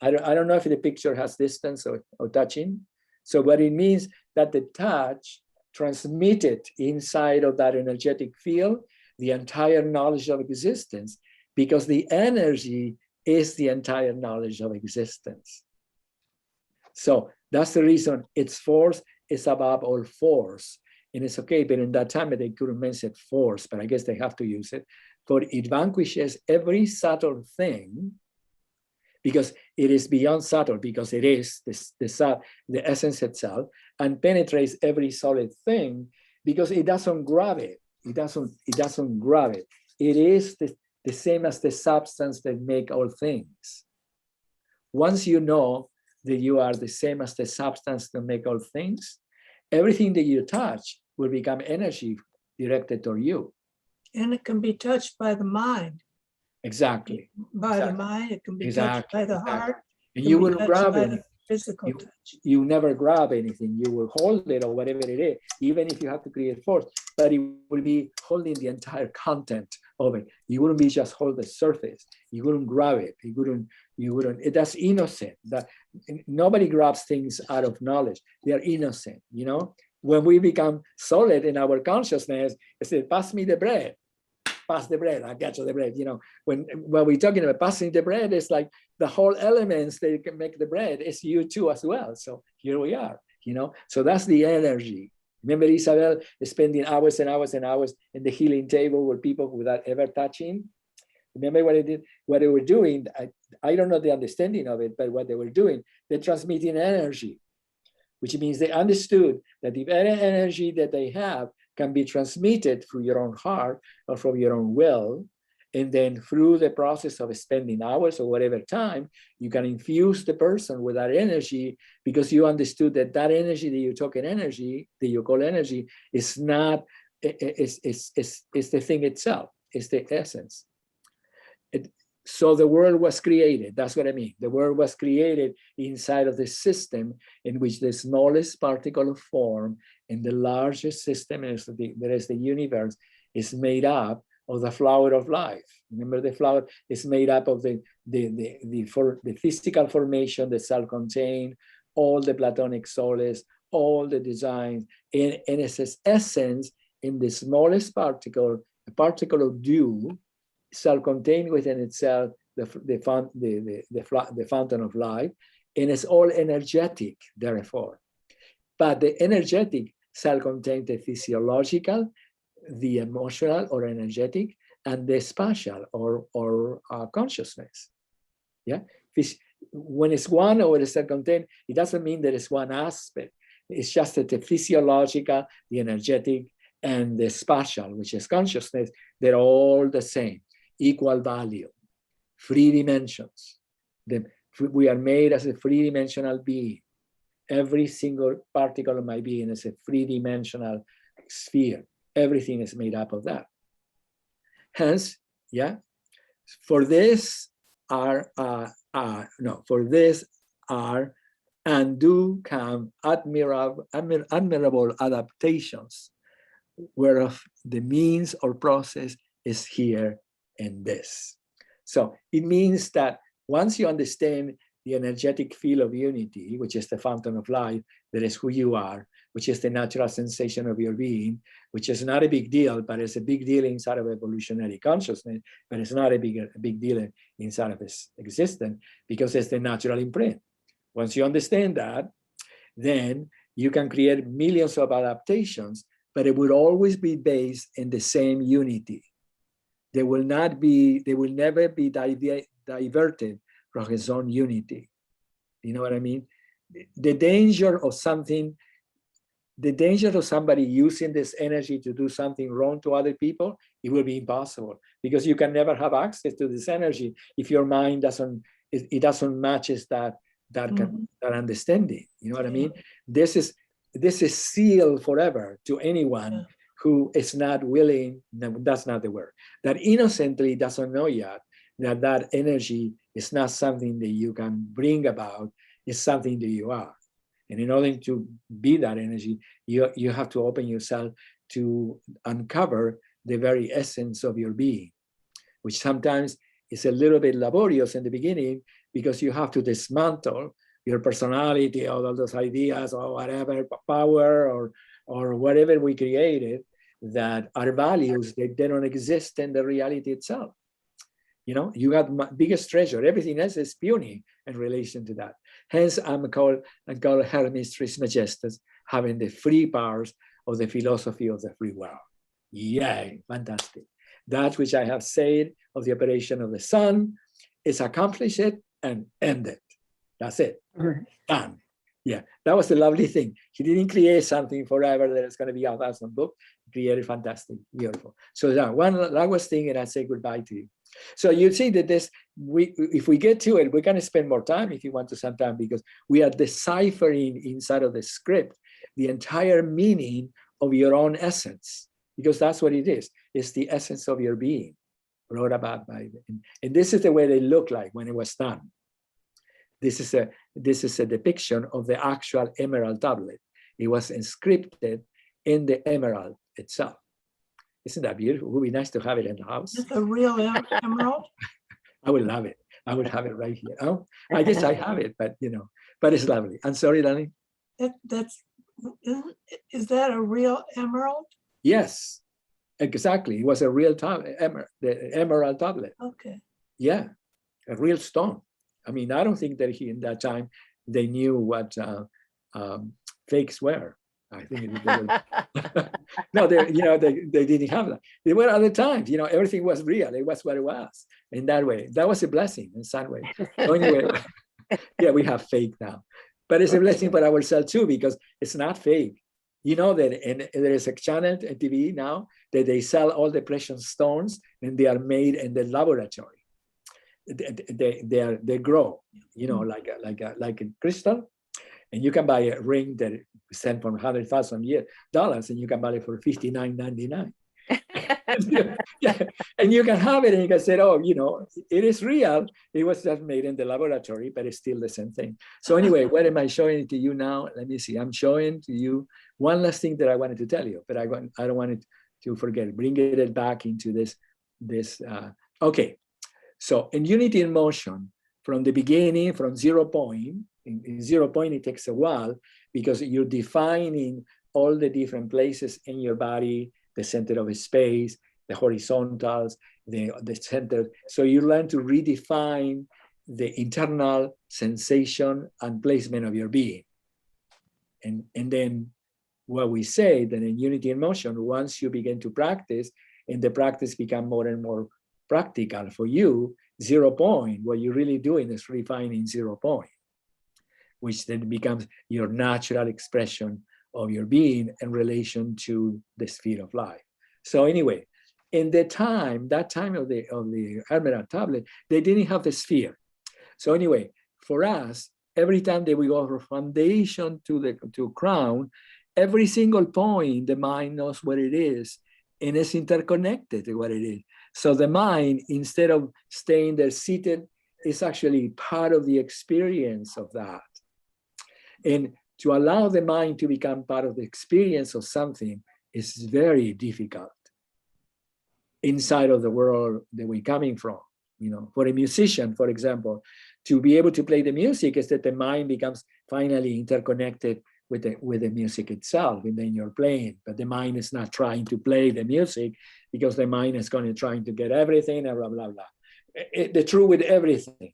I don't know if the picture has distance or touching. So what it means that the touch transmitted inside of that energetic field the entire knowledge of existence, because the energy is the entire knowledge of existence. So that's the reason its force is above all force. And it's okay, but in that time they couldn't mention force, but I guess they have to use it. For it vanquishes every subtle thing, because it is beyond subtle, because it is the essence itself, and penetrates every solid thing, because it doesn't grab it. It doesn't grab it. It is the same as the substance that make all things. Once you know that you are the same as the substance that make all things, everything that you touch will become energy directed toward you. And it can be touched by the mind. Exactly. By the mind, it can be touched by the heart. And you will grab by it. the physical touch. You never grab anything. You will hold it or whatever it is, even if you have to create force, but it will be holding the entire content of it. You wouldn't be just hold the surface. You wouldn't grab it. You wouldn't, that's innocent. That nobody grabs things out of knowledge. They are innocent, When we become solid in our consciousness, it says, pass me the bread. Pass the bread, I got you the bread. When we're talking about passing the bread, it's like the whole elements that can make the bread is you too as well. So here we are, So that's the energy. Remember Isabel spending hours and hours and hours in the healing table with people without ever touching? Remember what they were doing? I don't know the understanding of it, but what they were doing, they're transmitting energy, which means they understood that the very energy that they have can be transmitted through your own heart or from your own will. And then through the process of spending hours or whatever time, you can infuse the person with that energy, because you understood that energy that you talk in energy, that you call energy, is not, it's the thing itself, it's the essence. So the world was created. That's what I mean. The world was created inside of the system in which the smallest particle of form in the largest system, that is the universe, is made up of the flower of life. Remember, the flower is made up of the physical formation, the self-contained, all the Platonic souls, all the designs, and its essence in the smallest particle, a particle of dew, self-contained within itself, the fountain of life, and it's all energetic, therefore. But the energetic self-contained the physiological, the emotional or energetic, and the spatial or consciousness. Yeah, when it's one or it's self-contained, it doesn't mean that it's one aspect. It's just that the physiological, the energetic, and the spatial, which is consciousness, they're all the same. Equal value. 3 dimensions. We are made as a 3-dimensional being. Every single particle of my being is a 3-dimensional sphere. Everything is made up of that. Hence, yeah, for this are and do come admirable adaptations, whereof the means or process is here in this. So it means that once you understand the energetic field of unity, which is the fountain of life, that is who you are, which is the natural sensation of your being, which is not a big deal, but it's a big deal inside of evolutionary consciousness, but it's not a big deal inside of its existence, because it's the natural imprint. Once you understand that, then you can create millions of adaptations, but it will always be based in the same unity. They will never be diverted from his own unity. You know what I mean? The danger of somebody using this energy to do something wrong to other people, it will be impossible, because you can never have access to this energy if your mind doesn't matches that understanding. You know what I mean? This is sealed forever to anyone who is not willing. No, that's not the word. That innocently doesn't know yet that energy is not something that you can bring about. It's something that you are. And in order to be that energy, you have to open yourself to uncover the very essence of your being, which sometimes is a little bit laborious in the beginning, because you have to dismantle your personality, all those ideas or whatever, power or whatever we created that are values, that they don't exist in the reality itself. You know, you got my biggest treasure. Everything else is puny in relation to that. Hence, I'm called Hermes Trismegistus, having the free powers of the philosophy of the free world. Yay, fantastic. That which I have said of the operation of the sun is accomplished and ended. That's it. Done. Yeah, that was the lovely thing. He didn't create something forever that is going to be 1,000 books. He created fantastic, beautiful. So that one last thing, and I say goodbye to you. So you see that if we get to it, we're going to spend more time if you want to sometime, because we are deciphering inside of the script the entire meaning of your own essence, because that's what it is. It's the essence of your being brought about by and this is the way they look like when it was done. This is a depiction of the actual emerald tablet. It was inscripted in the emerald itself. Isn't that beautiful? It would be nice to have it in the house. It's a real emerald? I would love it. I would have it right here. Oh, I guess I have it, but but it's lovely. I'm sorry, darling. Is that a real emerald? Yes, exactly. It was a real tablet, the emerald tablet. Okay. Yeah, a real stone. I mean, I don't think that in that time they knew what fakes were. I think no, they didn't have that. There were other times, everything was real. It was what it was. In that way, that was a blessing in some way. So anyway, yeah, we have fake now, but it's a blessing for ourselves too, because it's not fake. You know that there is a channel at TV now that they sell all the precious stones, and they are made in the laboratory. They grow, like a crystal. And you can buy a ring that is sent for $100,000, and you can buy it for $59.99. Yeah, and you can have it, and you can say, "Oh, it is real. It was just made in the laboratory, but it's still the same thing." So anyway, what am I showing it to you now? Let me see. I'm showing to you one last thing that I wanted to tell you, but I don't want it to forget. Bring it back into this. Okay. So in unity in motion, from the beginning, from 0 point. In 0 point, it takes a while, because you're defining all the different places in your body, the center of space, the horizontals, the center. So you learn to redefine the internal sensation and placement of your being. And then what we say that in unity in motion, once you begin to practice, and the practice become more and more practical for you, 0 point, what you're really doing is refining 0 point, which then becomes your natural expression of your being in relation to the sphere of life. So anyway, in that time of the Hermetic tablet, they didn't have the sphere. So anyway, for us, every time that we go from foundation to crown, every single point, the mind knows what it is, and it's interconnected to what it is. So the mind, instead of staying there seated, is actually part of the experience of that. And to allow the mind to become part of the experience of something is very difficult inside of the world that we're coming from. You know, for a musician, for example, to be able to play the music is that the mind becomes finally interconnected with the music itself, and then you're playing. But the mind is not trying to play the music, because the mind is going to trying to get everything and blah blah blah. The truth with everything,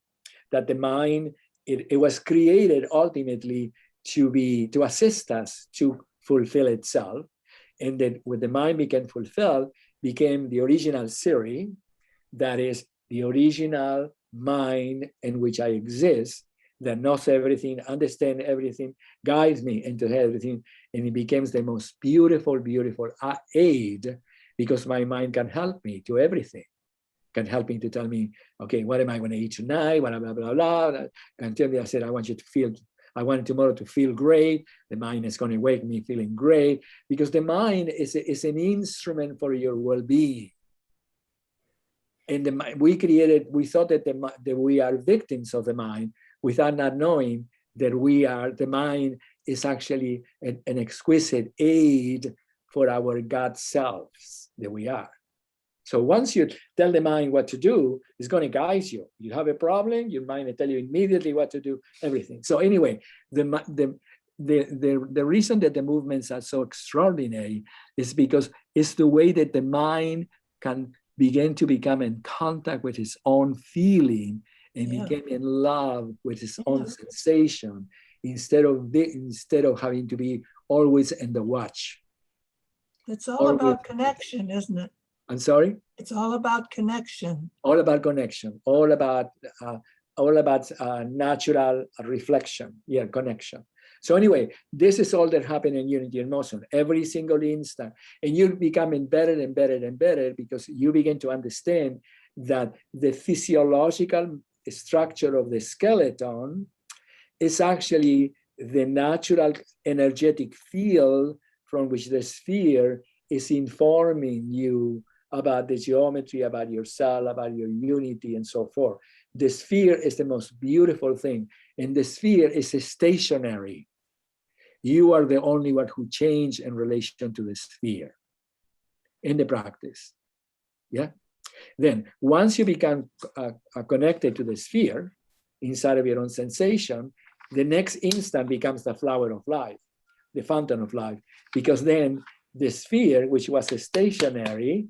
that the mind it was created ultimately to assist us to fulfill itself, and then when the mind became fulfilled, became the original Siri, that is the original mind in which I exist, that knows everything, understands everything, guides me into everything, and it becomes the most beautiful, beautiful aid, because my mind can help me to everything. Can help me to tell me, okay, what am I going to eat tonight? Blah blah blah blah. Can tell me, I said, I want tomorrow to feel great. The mind is going to wake me feeling great, because the mind is an instrument for your well-being. And we thought that we are victims of the mind, without not knowing that the mind is actually an exquisite aid for our God selves that we are. So once you tell the mind what to do, it's going to guide you. You have a problem, your mind will tell you immediately what to do, everything. So anyway, the reason that the movements are so extraordinary is because it's the way that the mind can begin to become in contact with his own feeling, and became in love with his own sensation, instead of having to be always in the watch. It's all about connection, isn't it? I'm sorry? It's all about connection. All about connection, all about natural reflection, connection. So anyway, this is all that happened in unity and motion, every single instant. And you're becoming better and better and better, because you begin to understand that the physiological structure of the skeleton is actually the natural energetic field from which the sphere is informing you about the geometry, about your cell, about your unity, and so forth. The sphere is the most beautiful thing, and the sphere is stationary. You are the only one who change in relation to the sphere in the practice. Yeah. Then once you become connected to the sphere inside of your own sensation, the next instant becomes the flower of life, the fountain of life, because then the sphere, which was stationary,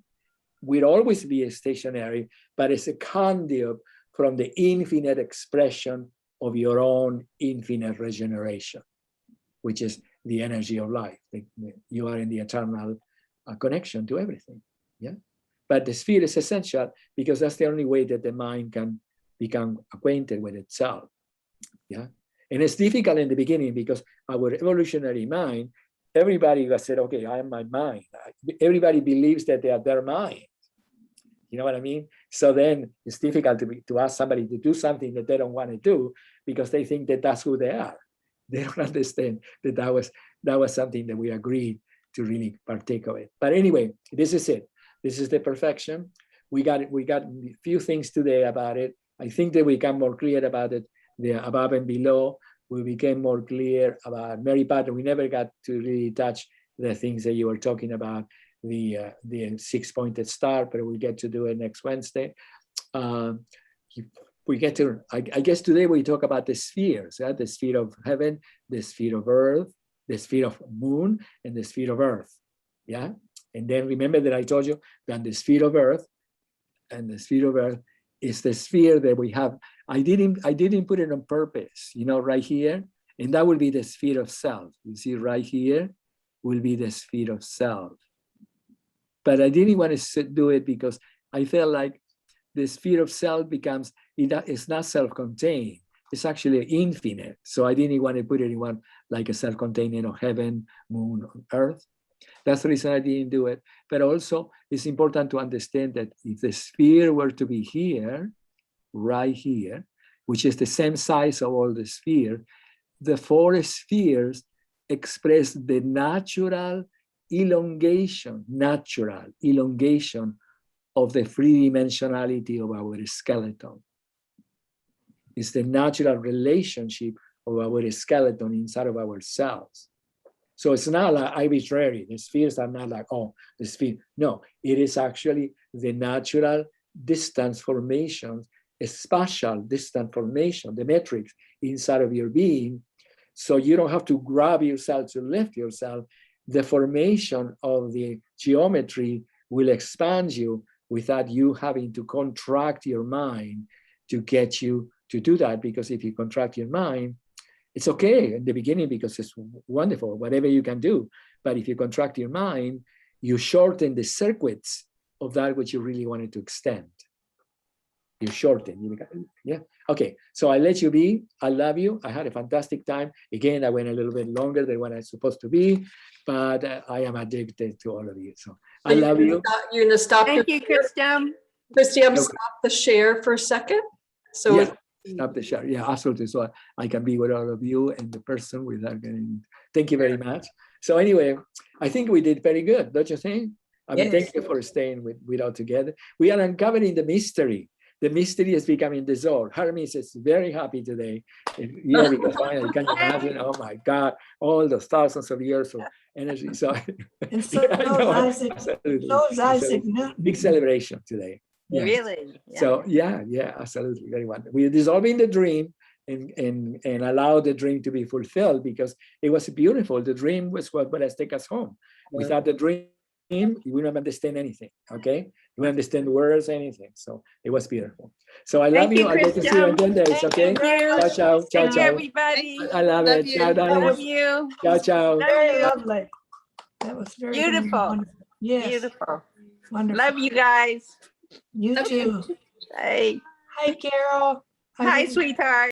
will always be stationary, but it's a conduit from the infinite expression of your own infinite regeneration, which is the energy of life. You are in the eternal connection to everything. Yeah. But the sphere is essential, because that's the only way that the mind can become acquainted with itself. Yeah. And it's difficult in the beginning, because our evolutionary mind, everybody has said, okay, I am my mind. Everybody believes that they are their mind. You know what I mean? So then it's difficult to ask somebody to do something that they don't want to do, because they think that that's who they are. They don't understand that that was something that we agreed to really partake of it. But anyway, this is it. This is the perfection. We got a few things today about it. I think that we become more clear about it, the above and below. We became more clear about Mary Pat. We never got to really touch the things that you were talking about, the 6-pointed star, but we'll get to do it next Wednesday. We get to, I guess today we talk about the spheres, the sphere of heaven, the sphere of earth, the sphere of moon, and the sphere of earth. Yeah. And then remember that I told you that the sphere of earth is the sphere that we have. I didn't put it on purpose, right here. And that will be the sphere of self. You see right here will be the sphere of self. But I didn't want to do it because I felt like the sphere of self becomes, it's not self-contained. It's actually infinite. So I didn't want to put it in one like a self-contained, heaven, moon, earth. That's the reason I didn't do it. But also, it's important to understand that if the sphere were to be here, right here, which is the same size of all the sphere, the 4 spheres express the natural elongation of the 3-dimensionality of our skeleton. It's the natural relationship of our skeleton inside of our cells. So it's not like arbitrary. The spheres are not like, oh, the sphere. No, it is actually the natural distance formation, a spatial distance formation, the metrics inside of your being. So you don't have to grab yourself to lift yourself. The formation of the geometry will expand you without you having to contract your mind to get you to do that. Because if you contract your mind, it's okay in the beginning because it's wonderful, whatever you can do. But if you contract your mind, you shorten the circuits of that which you really wanted to extend. You shorten. Yeah. Okay. So I let you be. I love you. I had a fantastic time. Again, I went a little bit longer than what I was supposed to be, but I am addicted to all of you. So I love you. You're going to stop. Thank you, Christian. Christian, stop the share for a second. So yeah. Stop the share. Yeah, absolutely. So I can be with all of you and the person without getting. Thank you very much. So anyway, I think we did very good, don't you think? I mean, thank you for staying with all together. We are uncovering the mystery. The mystery is becoming dissolved. Hermes is very happy today. Yeah, because finally, can you imagine? Oh my God, all the thousands of years of energy. So, And so yeah, Isaac Newton. Big celebration today. Yeah. Really? Yeah. So yeah, absolutely, very wonderful. We're dissolving the dream and allow the dream to be fulfilled because it was beautiful. The dream was what has taken us home. Without the dream, you wouldn't understand anything. Okay, you wouldn't understand words, anything. So it was beautiful. So I love you. I'll get to see you in 10 days. Okay. Thank Ciao. Thank you, everybody. I love it. Ciao, darling. Love you. Ciao. Very lovely. That was very Beautiful. wonderful. Yes. Beautiful. Wonderful. Love you guys. You too. Hey. Hi, Carol. Hi, sweetheart.